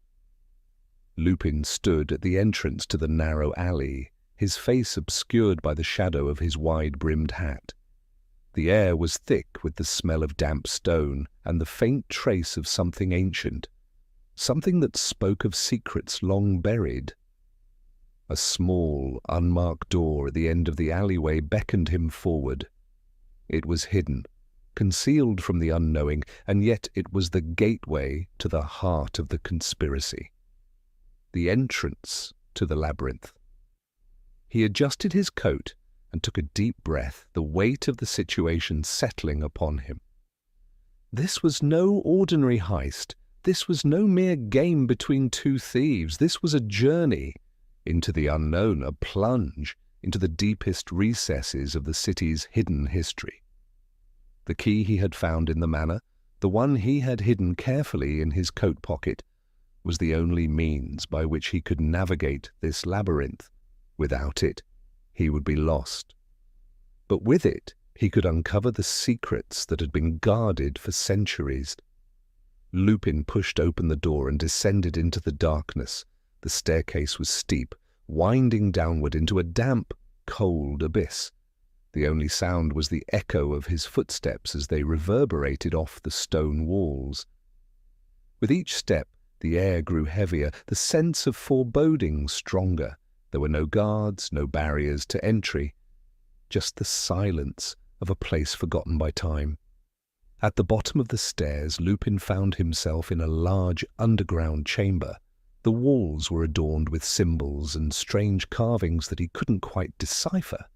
Speaker 1: Lupin stood at the entrance to the narrow alley, his face obscured by the shadow of his wide-brimmed hat. The air was thick with the smell of damp stone and the faint trace of something ancient, something that spoke of secrets long buried. A small, unmarked door at the end of the alleyway beckoned him forward. It was hidden, concealed from the unknowing, and yet it was the gateway to the heart of the conspiracy. The entrance to the labyrinth. He adjusted his coat and took a deep breath, the weight of the situation settling upon him. This was no ordinary heist. This was no mere game between two thieves. This was a journey into the unknown, a plunge into the deepest recesses of the city's hidden history. The key he had found in the manor, the one he had hidden carefully in his coat pocket, was the only means by which he could navigate this labyrinth. Without it, he would be lost. But with it, he could uncover the secrets that had been guarded for centuries. Lupin pushed open the door and descended into the darkness. The staircase was steep, winding downward into a damp, cold abyss. The only sound was the echo of his footsteps as they reverberated off the stone walls. With each step, the air grew heavier, the sense of foreboding stronger. There were no guards, no barriers to entry, just the silence of a place forgotten by time. At the bottom of the stairs, Lupin found himself in a large underground chamber. The walls were adorned with symbols and strange carvings that he couldn't quite decipher.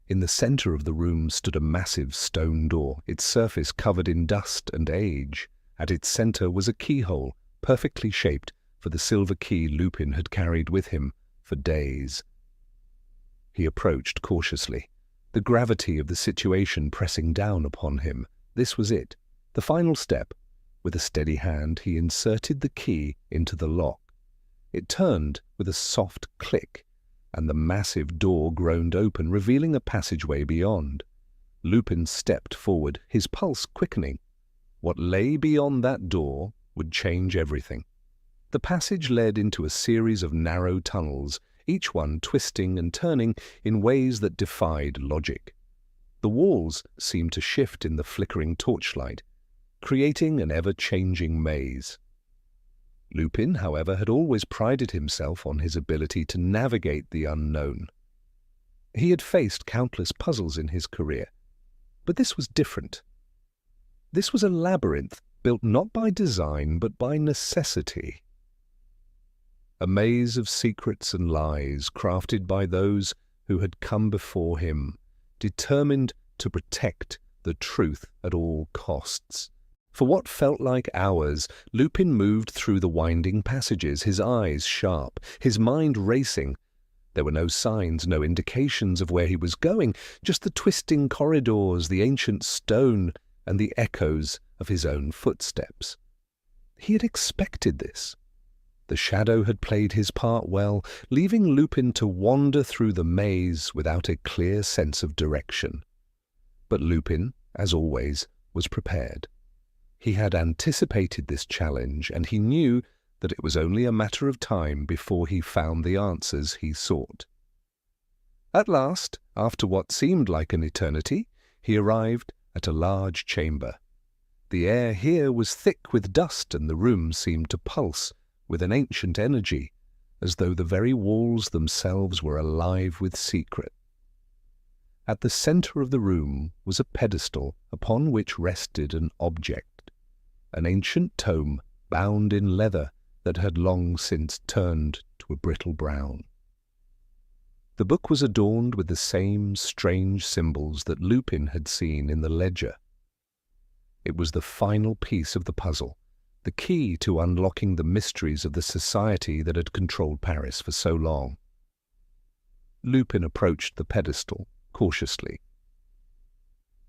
Speaker 1: In the center of the room stood a massive stone door, its surface covered in dust and age. At its center was a keyhole, perfectly shaped for the silver key Lupin had carried with him for days. He approached cautiously, the gravity of the situation pressing down upon him. This was it, the final step. With a steady hand, he inserted the key into the lock. It turned with a soft click, and the massive door groaned open, revealing a passageway beyond. Lupin stepped forward, his pulse quickening. What lay beyond that door would change everything. The passage led into a series of narrow tunnels, each one twisting and turning in ways that defied logic. The walls seemed to shift in the flickering torchlight, creating an ever-changing maze. Lupin, however, had always prided himself on his ability to navigate the unknown. He had faced countless puzzles in his career, but this was different. This was a labyrinth built not by design but by necessity. a maze of secrets and lies crafted by those who had come before him, determined to protect the truth at all costs. For what felt like hours, Lupin moved through the winding passages, his eyes sharp, his mind racing. There were no signs, no indications of where he was going, just the twisting corridors, the ancient stone, and the echoes of his own footsteps. He had expected this. The shadow had played his part well, leaving Lupin to wander through the maze without a clear sense of direction. But Lupin, as always, was prepared. He had anticipated this challenge, and he knew that it was only a matter of time before he found the answers he sought. At last, after what seemed like an eternity, he arrived at a large chamber. The air here was thick with dust, and the room seemed to pulse with an ancient energy, as though the very walls themselves were alive with secret. At the center of the room was a pedestal upon which rested an object, an ancient tome bound in leather that had long since turned to a brittle brown. The book was adorned with the same strange symbols that Lupin had seen in the ledger. It was the final piece of the puzzle, the key to unlocking the mysteries of the society that had controlled Paris for so long. Lupin approached the pedestal cautiously.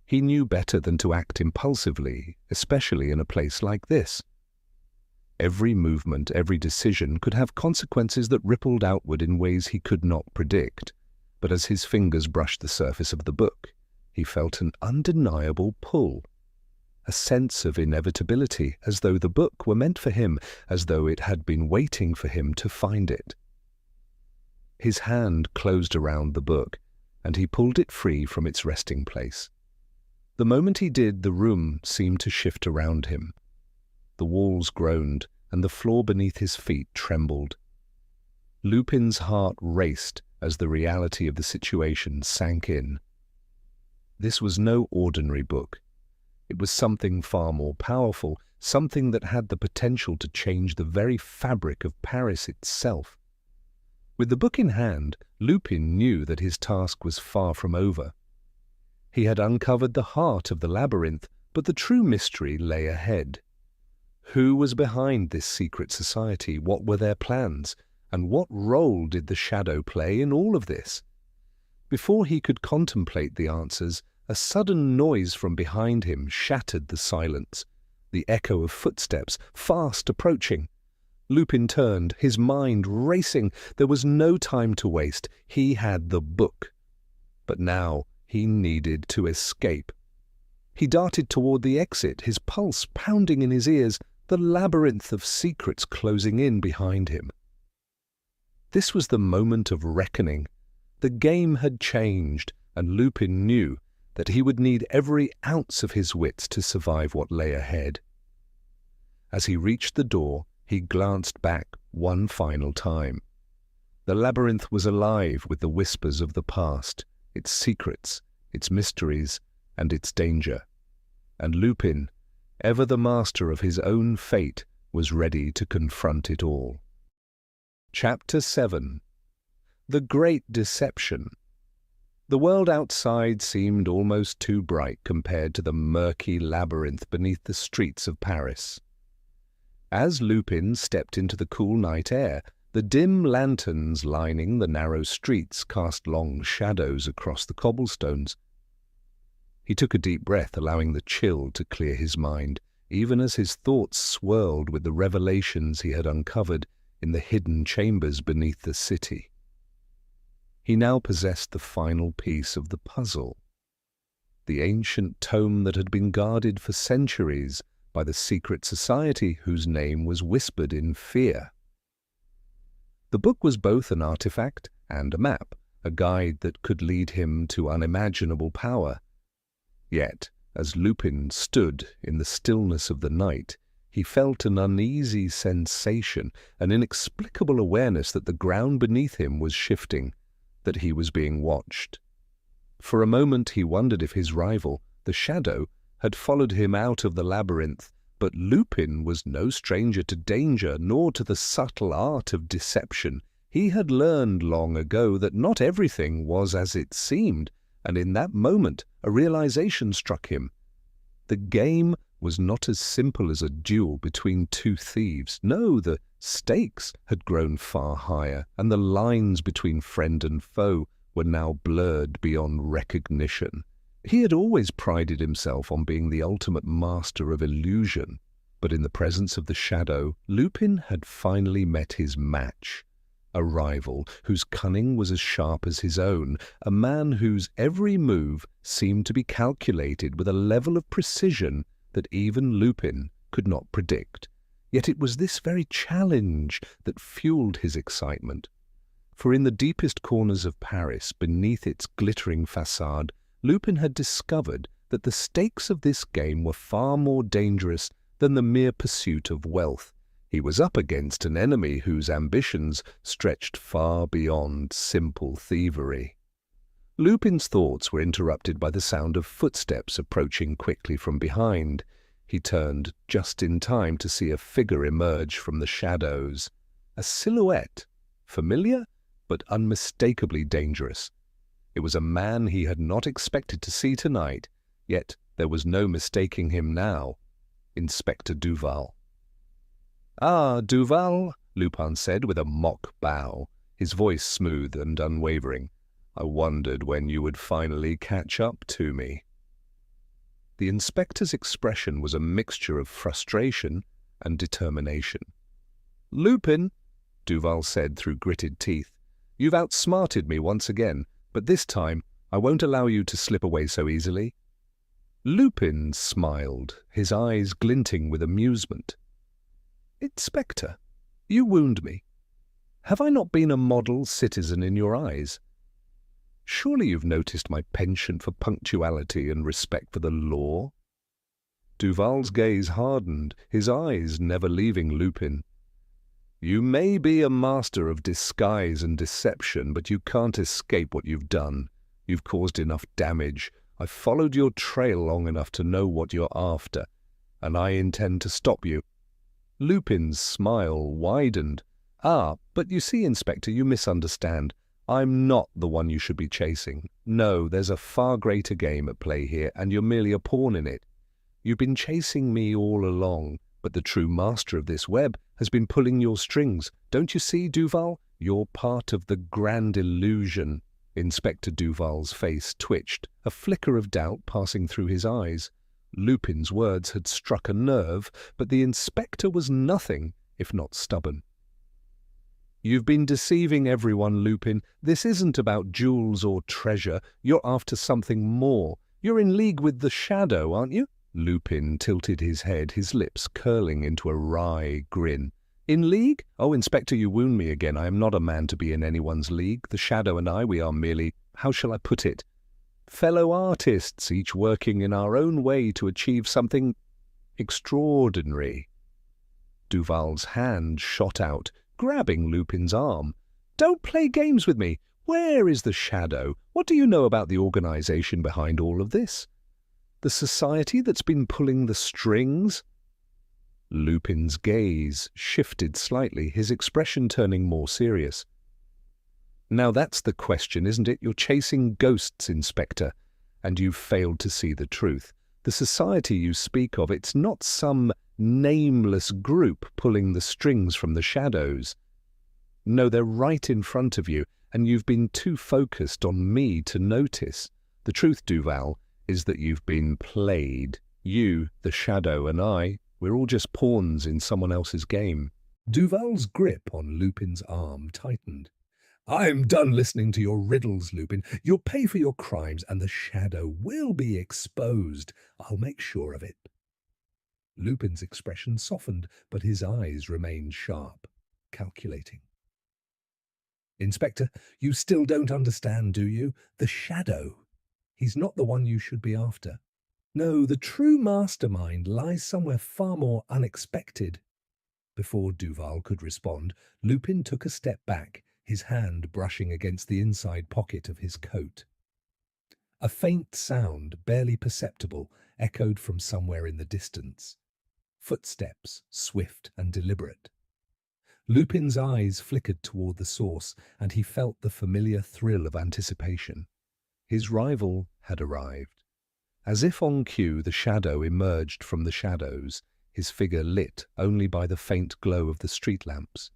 Speaker 1: He knew better than to act impulsively, especially in a place like this. Every movement, every decision could have consequences that rippled outward in ways he could not predict. But as his fingers brushed the surface of the book, he felt an undeniable pull, a sense of inevitability, as though the book were meant for him, as though it had been waiting for him to find it. His hand closed around the book, and he pulled it free from its resting place. The moment he did, the room seemed to shift around him. The walls groaned, and the floor beneath his feet trembled. Lupin's heart raced as the reality of the situation sank in. This was no ordinary book. It was something far more powerful, something that had the potential to change the very fabric of Paris itself. With the book in hand, Lupin knew that his task was far from over. He had uncovered the heart of the labyrinth, but the true mystery lay ahead. Who was behind this secret society? What were their plans? And what role did the shadow play in all of this? Before he could contemplate the answers, a sudden noise from behind him shattered the silence, the echo of footsteps fast approaching. Lupin turned, his mind racing. There was no time to waste. He had the book. But now he needed to escape. He darted toward the exit, his pulse pounding in his ears, the labyrinth of secrets closing in behind him. This was the moment of reckoning. The game had changed, and Lupin knew that he would need every ounce of his wits to survive what lay ahead. As he reached the door, he glanced back one final time. The labyrinth was alive with the whispers of the past, its secrets, its mysteries, and its danger. And Lupin, ever the master of his own fate, was ready to confront it all. Chapter 7. The Great Deception. The world outside seemed almost too bright compared to the murky labyrinth beneath the streets of Paris. As Lupin stepped into the cool night air, the dim lanterns lining the narrow streets cast long shadows across the cobblestones. He took a deep breath, allowing the chill to clear his mind, even as his thoughts swirled with the revelations he had uncovered in the hidden chambers beneath the city. He now possessed the final piece of the puzzle, the ancient tome that had been guarded for centuries by the secret society whose name was whispered in fear. The book was both an artifact and a map, a guide that could lead him to unimaginable power. Yet, as Lupin stood in the stillness of the night, he felt an uneasy sensation, an inexplicable awareness that the ground beneath him was shifting, that he was being watched. For a moment he wondered if his rival, the shadow, had followed him out of the labyrinth, But Lupin was no stranger to danger, nor to the subtle art of deception. He had learned long ago that not everything was as it seemed, and in that moment a realization struck him. The game was not as simple as a duel between two thieves. No, the stakes had grown far higher, and the lines between friend and foe were now blurred beyond recognition. He had always prided himself on being the ultimate master of illusion, but in the presence of the shadow, Lupin had finally met his match. A rival whose cunning was as sharp as his own, a man whose every move seemed to be calculated with a level of precision that even Lupin could not predict. Yet it was this very challenge that fueled his excitement. For in the deepest corners of Paris, beneath its glittering facade, Lupin had discovered that the stakes of this game were far more dangerous than the mere pursuit of wealth. He was up against an enemy whose ambitions stretched far beyond simple thievery. Lupin's thoughts were interrupted by the sound of footsteps approaching quickly from behind. He turned just in time to see a figure emerge from the shadows. A silhouette, familiar but unmistakably dangerous. It was a man he had not expected to see tonight, yet there was no mistaking him now. Inspector Duval. "Ah, Duval," Lupin said with a mock bow, his voice smooth and unwavering. "I wondered when you would finally catch up to me." The inspector's expression was a mixture of frustration and determination. "Lupin," Duval said through gritted teeth, "you've outsmarted me once again, but this time I won't allow you to slip away so easily." Lupin smiled, his eyes glinting with amusement. "Inspector, you wound me. Have I not been a model citizen in your eyes? Surely you've noticed my penchant for punctuality and respect for the law?" Duval's gaze hardened, his eyes never leaving Lupin. "You may be a master of disguise and deception, but you can't escape what you've done. You've caused enough damage. I've followed your trail long enough to know what you're after, and I intend to stop you." Lupin's smile widened. "Ah, but you see, Inspector, you misunderstand. I'm not the one you should be chasing. No, there's a far greater game at play here, and you're merely a pawn in it. You've been chasing me all along, but the true master of this web has been pulling your strings. Don't you see, Duval? You're part of the grand illusion." Inspector Duval's face twitched, a flicker of doubt passing through his eyes. Lupin's words had struck a nerve, but the inspector was nothing if not stubborn. "You've been deceiving everyone, Lupin. This isn't about jewels or treasure. You're after something more. You're in league with the shadow, aren't you?" Lupin tilted his head, his lips curling into a wry grin. "In league? Oh, Inspector, you wound me again. I am not a man to be in anyone's league. The shadow and I, we are merely, how shall I put it, fellow artists, each working in our own way to achieve something extraordinary." Duval's hand shot out, grabbing Lupin's arm. "Don't play games with me. Where is the shadow? What do you know about the organization behind all of this? The society that's been pulling the strings?" Lupin's gaze shifted slightly, his expression turning more serious. "Now that's the question, isn't it? You're chasing ghosts, Inspector, and you've failed to see the truth. The society you speak of, it's not some nameless group pulling the strings from the shadows. No, they're right in front of you, and you've been too focused on me to notice. The truth, Duval, is that you've been played. You, the shadow, and I, we're all just pawns in someone else's game." Duval's grip on Lupin's arm tightened. "I'm done listening to your riddles, Lupin. You'll pay for your crimes, and the shadow will be exposed. I'll make sure of it." Lupin's expression softened, but his eyes remained sharp, calculating. "Inspector, you still don't understand, do you? The shadow. He's not the one you should be after. No, the true mastermind lies somewhere far more unexpected." Before Duval could respond, Lupin took a step back, his hand brushing against the inside pocket of his coat. A faint sound, barely perceptible, echoed from somewhere in the distance. footsteps swift and deliberate. Lupin's eyes flickered toward the source, and he felt the familiar thrill of anticipation. His rival had arrived. As if on cue, the shadow emerged from the shadows, his figure lit only by the faint glow of the street lamps.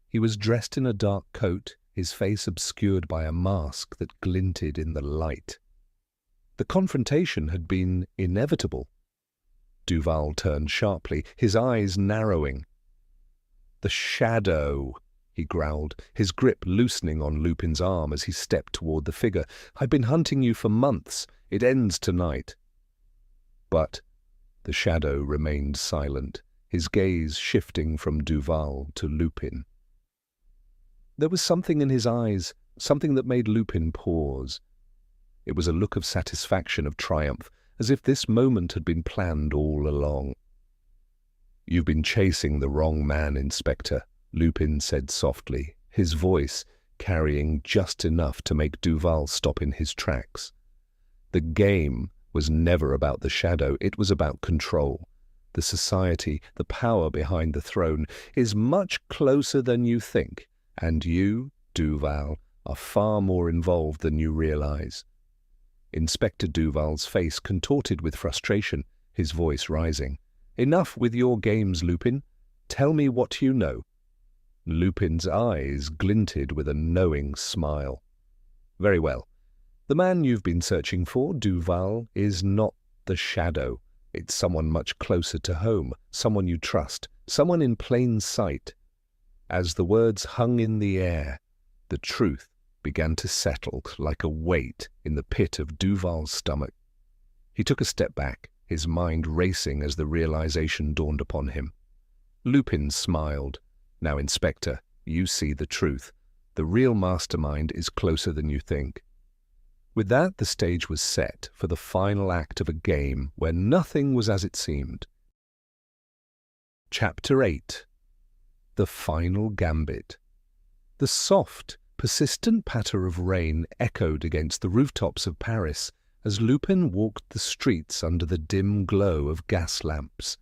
Speaker 1: He was dressed in a dark coat, his face obscured by a mask that glinted in the light. The confrontation had been inevitable. Duval turned sharply, his eyes narrowing. "The shadow," he growled, his grip loosening on Lupin's arm as he stepped toward the figure. "I've been hunting you for months. It ends tonight." But the shadow remained silent, his gaze shifting from Duval to Lupin. There was something in his eyes, something that made Lupin pause. It was a look of satisfaction, of triumph, as if this moment had been planned all along. "You've been chasing the wrong man, Inspector," Lupin said softly, his voice carrying just enough to make Duval stop in his tracks. The game was never about the shadow, it was about control. The society, the power behind the throne, is much closer than you think, and you, Duval, are far more involved than you realize. Inspector Duval's face contorted with frustration, his voice rising. "Enough with your games, Lupin. Tell me what you know." Lupin's eyes glinted with a knowing smile. "Very well. The man you've been searching for, Duval, is not the shadow. It's someone much closer to home, someone you trust, someone in plain sight." As the words hung in the air, the truth began to settle like a weight in the pit of Duval's stomach. He took a step back, his mind racing as the realization dawned upon him. Lupin smiled. "Now, Inspector, you see the truth. The real mastermind is closer than you think." With that, the stage was set for the final act of a game where nothing was as it seemed. Chapter 8. The Final Gambit. The soft, persistent patter of rain echoed against the rooftops of Paris as Lupin walked the streets under the dim glow of gas lamps.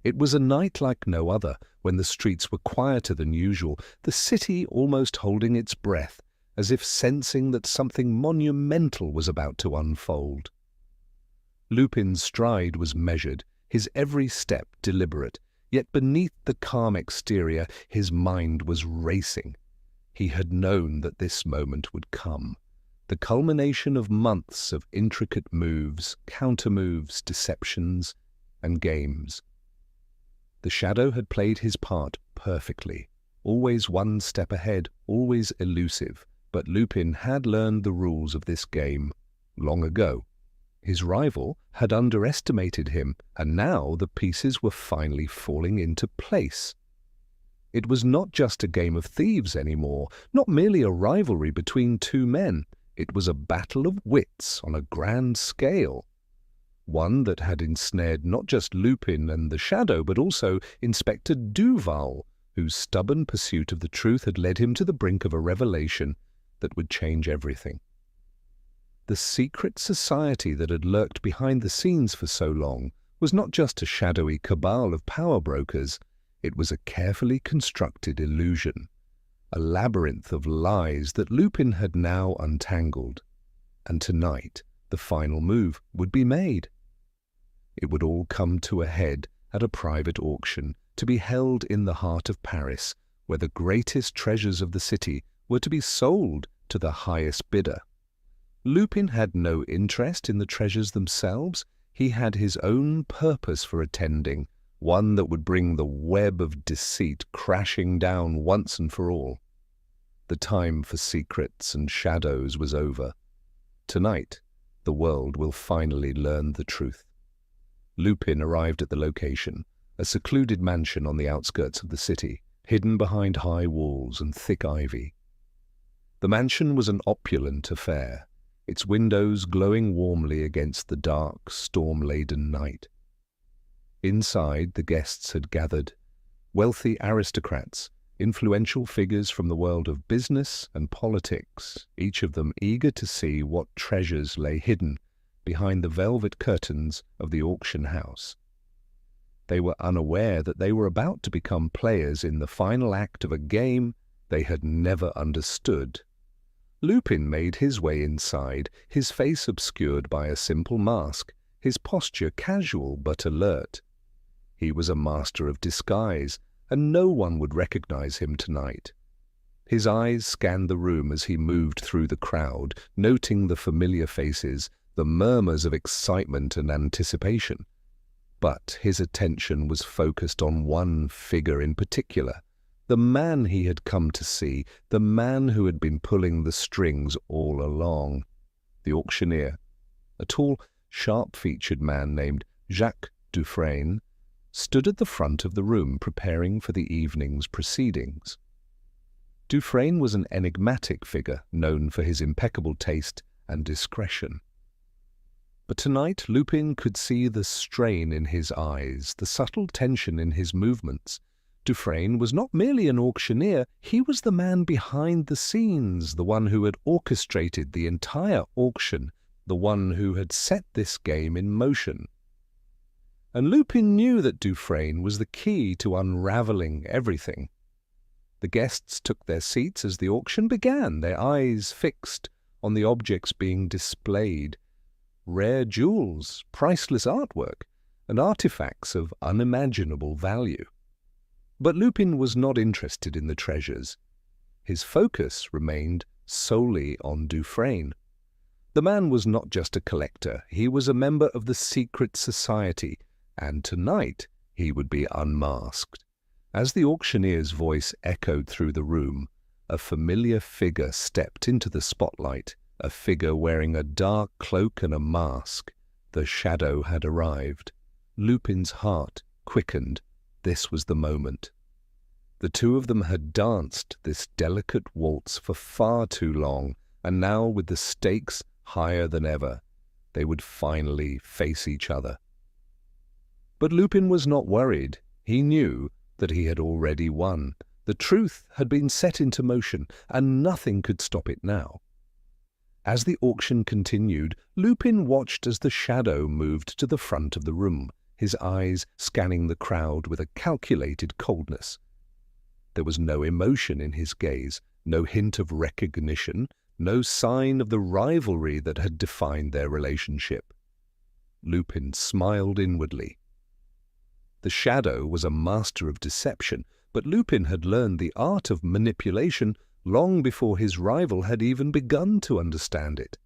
Speaker 1: It was a night like no other, when the streets were quieter than usual, the city almost holding its breath, as if sensing that something monumental was about to unfold. Lupin's stride was measured, his every step deliberate, yet beneath the calm exterior his mind was racing. He had known that this moment would come, the culmination of months of intricate moves, counter-moves, deceptions, and games. The shadow had played his part perfectly, always one step ahead, always elusive, but Lupin had learned the rules of this game long ago. His rival had underestimated him, and now the pieces were finally falling into place. It was not just a game of thieves anymore, not merely a rivalry between two men. It was a battle of wits on a grand scale. One that had ensnared not just Lupin and the Shadow, but also Inspector Duval, whose stubborn pursuit of the truth had led him to the brink of a revelation that would change everything. The secret society that had lurked behind the scenes for so long was not just a shadowy cabal of power brokers. It was a carefully constructed illusion, a labyrinth of lies that Lupin had now untangled. And tonight, the final move would be made. It would all come to a head at a private auction, to be held in the heart of Paris, where the greatest treasures of the city were to be sold to the highest bidder. Lupin had no interest in the treasures themselves. He had his own purpose for attending, one that would bring the web of deceit crashing down once and for all. The time for secrets and shadows was over. Tonight, the world will finally learn the truth. Lupin arrived at the location, a secluded mansion on the outskirts of the city, hidden behind high walls and thick ivy. The mansion was an opulent affair, its windows glowing warmly against the dark, storm-laden night. Inside, the guests had gathered, wealthy aristocrats, influential figures from the world of business and politics, each of them eager to see what treasures lay hidden behind the velvet curtains of the auction house. They were unaware that they were about to become players in the final act of a game they had never understood. Lupin made his way inside, his face obscured by a simple mask, his posture casual but alert. He was a master of disguise, and no one would recognize him tonight. His eyes scanned the room as he moved through the crowd, noting the familiar faces, the murmurs of excitement and anticipation. But his attention was focused on one figure in particular, the man he had come to see, the man who had been pulling the strings all along. The auctioneer, a tall, sharp-featured man named Jacques Dufresne, stood at the front of the room preparing for the evening's proceedings. Dufresne was an enigmatic figure known for his impeccable taste and discretion. But tonight Lupin could see the strain in his eyes, the subtle tension in his movements. Dufresne was not merely an auctioneer, he was the man behind the scenes, the one who had orchestrated the entire auction, the one who had set this game in motion. And Lupin knew that Dufresne was the key to unraveling everything. The guests took their seats as the auction began, their eyes fixed on the objects being displayed. Rare jewels, priceless artwork, and artifacts of unimaginable value. But Lupin was not interested in the treasures. His focus remained solely on Dufresne. The man was not just a collector, he was a member of the secret society, and tonight he would be unmasked. As the auctioneer's voice echoed through the room, a familiar figure stepped into the spotlight, a figure wearing a dark cloak and a mask. The shadow had arrived. Lupin's heart quickened. This was the moment. The two of them had danced this delicate waltz for far too long, and now, with the stakes higher than ever, they would finally face each other. But Lupin was not worried. He knew that he had already won. The truth had been set into motion, and nothing could stop it now. As the auction continued, Lupin watched as the shadow moved to the front of the room, his eyes scanning the crowd with a calculated coldness. There was no emotion in his gaze, no hint of recognition, no sign of the rivalry that had defined their relationship. Lupin smiled inwardly. The shadow was a master of deception, but Lupin had learned the art of manipulation long before his rival had even begun to understand it.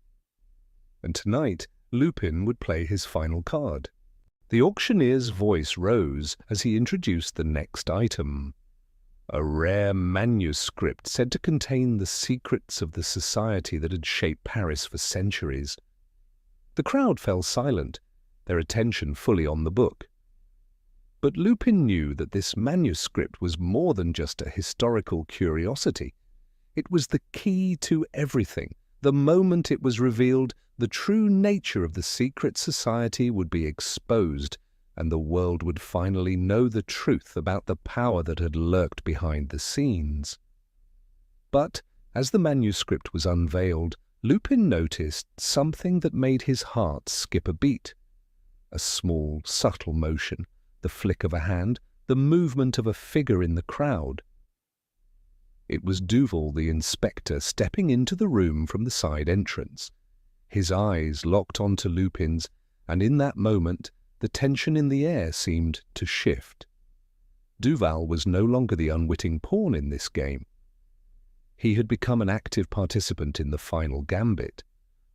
Speaker 1: And tonight, Lupin would play his final card. The auctioneer's voice rose as he introduced the next item. A rare manuscript said to contain the secrets of the society that had shaped Paris for centuries. The crowd fell silent, their attention fully on the book. But Lupin knew that this manuscript was more than just a historical curiosity. It was the key to everything. The moment it was revealed, the true nature of the secret society would be exposed, and the world would finally know the truth about the power that had lurked behind the scenes. But as the manuscript was unveiled, Lupin noticed something that made his heart skip a beat. A small, subtle motion, the flick of a hand, the movement of a figure in the crowd. It was Duval, the inspector, stepping into the room from the side entrance. His eyes locked onto Lupin's, and in that moment, the tension in the air seemed to shift. Duval was no longer the unwitting pawn in this game. He had become an active participant in the final gambit.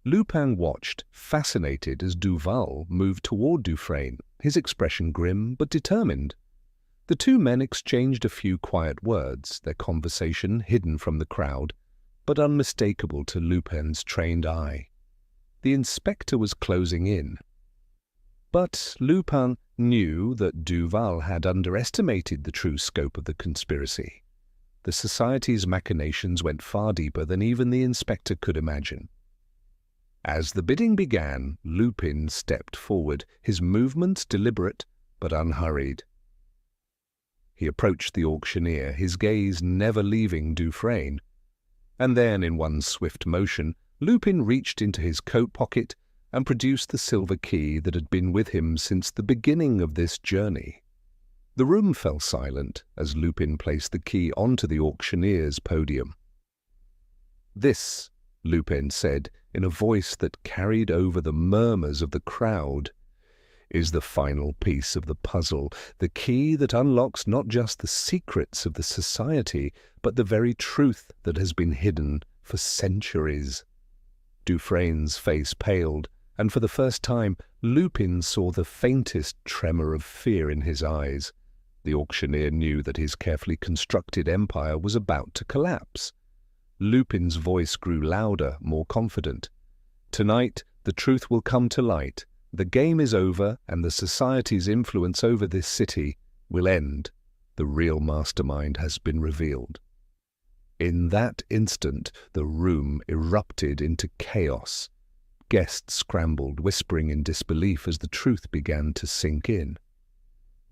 Speaker 1: Lupin watched, fascinated, as Duval moved toward Dufresne, his expression grim but determined. The two men exchanged a few quiet words, their conversation hidden from the crowd, but unmistakable to Lupin's trained eye. The inspector was closing in. But Lupin knew that Duval had underestimated the true scope of the conspiracy. The society's machinations went far deeper than even the inspector could imagine. As the bidding began, Lupin stepped forward, his movements deliberate but unhurried. He approached the auctioneer, his gaze never leaving Dufresne. And then, in one swift motion, Lupin reached into his coat pocket and produced the silver key that had been with him since the beginning of this journey. The room fell silent as Lupin placed the key onto the auctioneer's podium. "This," Lupin said in a voice that carried over the murmurs of the crowd, "is the final piece of the puzzle, the key that unlocks not just the secrets of the society, but the very truth that has been hidden for centuries." Dufresne's face paled, and for the first time Lupin saw the faintest tremor of fear in his eyes. The auctioneer knew that his carefully constructed empire was about to collapse. Lupin's voice grew louder, more confident. "Tonight, the truth will come to light. The game is over, and the society's influence over this city will end. The real mastermind has been revealed." In that instant, the room erupted into chaos. Guests scrambled, whispering in disbelief as the truth began to sink in.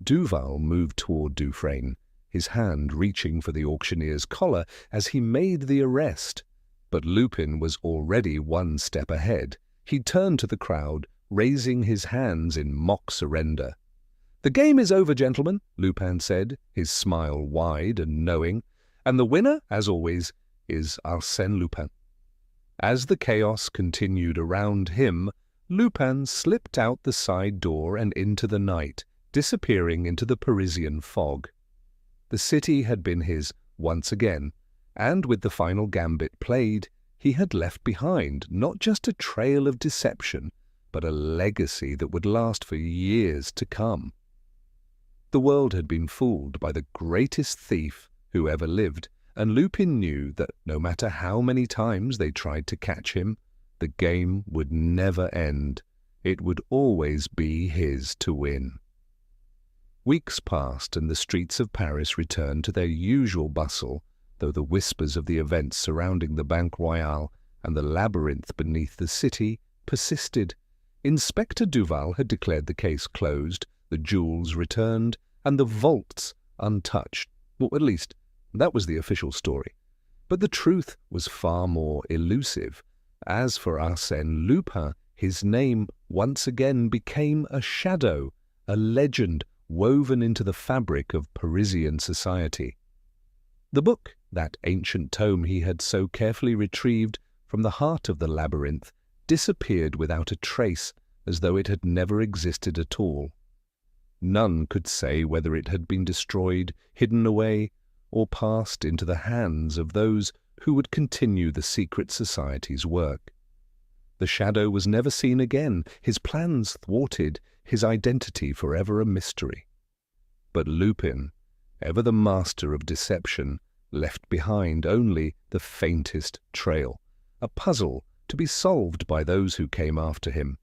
Speaker 1: Duval moved toward Dufresne, his hand reaching for the auctioneer's collar as he made the arrest. But Lupin was already one step ahead. He turned to the crowd, raising his hands in mock surrender. "The game is over, gentlemen," Lupin said, his smile wide and knowing, "and the winner, as always, is Arsène Lupin." As the chaos continued around him, Lupin slipped out the side door and into the night, disappearing into the Parisian fog. The city had been his once again, and with the final gambit played, he had left behind not just a trail of deception, but a legacy that would last for years to come. The world had been fooled by the greatest thief who ever lived, and Lupin knew that no matter how many times they tried to catch him, the game would never end. It would always be his to win. Weeks passed, and the streets of Paris returned to their usual bustle, though the whispers of the events surrounding the Banque Royale and the labyrinth beneath the city persisted. Inspector Duval had declared the case closed, the jewels returned, and the vaults untouched. Well, at least, that was the official story. But the truth was far more elusive. As for Arsène Lupin, his name once again became a shadow, a legend woven into the fabric of Parisian society. The book, that ancient tome he had so carefully retrieved from the heart of the labyrinth, disappeared without a trace, as though it had never existed at all. None could say whether it had been destroyed, hidden away, or passed into the hands of those who would continue the secret society's work. The shadow was never seen again, his plans thwarted, his identity forever a mystery. But Lupin, ever the master of deception, left behind only the faintest trail, a puzzle to be solved by those who came after him.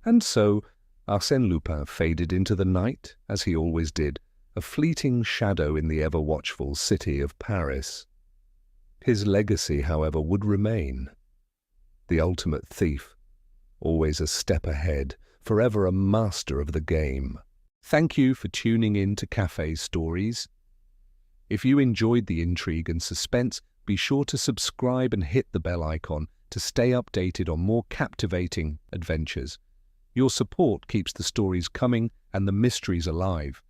Speaker 1: And so Arsène Lupin faded into the night, as he always did, a fleeting shadow in the ever-watchful city of Paris. His legacy, however, would remain. The ultimate thief, always a step ahead, forever a master of the game. Thank you for tuning in to Cafe Stories. If you enjoyed the intrigue and suspense, be sure to subscribe and hit the bell icon to stay updated on more captivating adventures. Your support keeps the stories coming and the mysteries alive.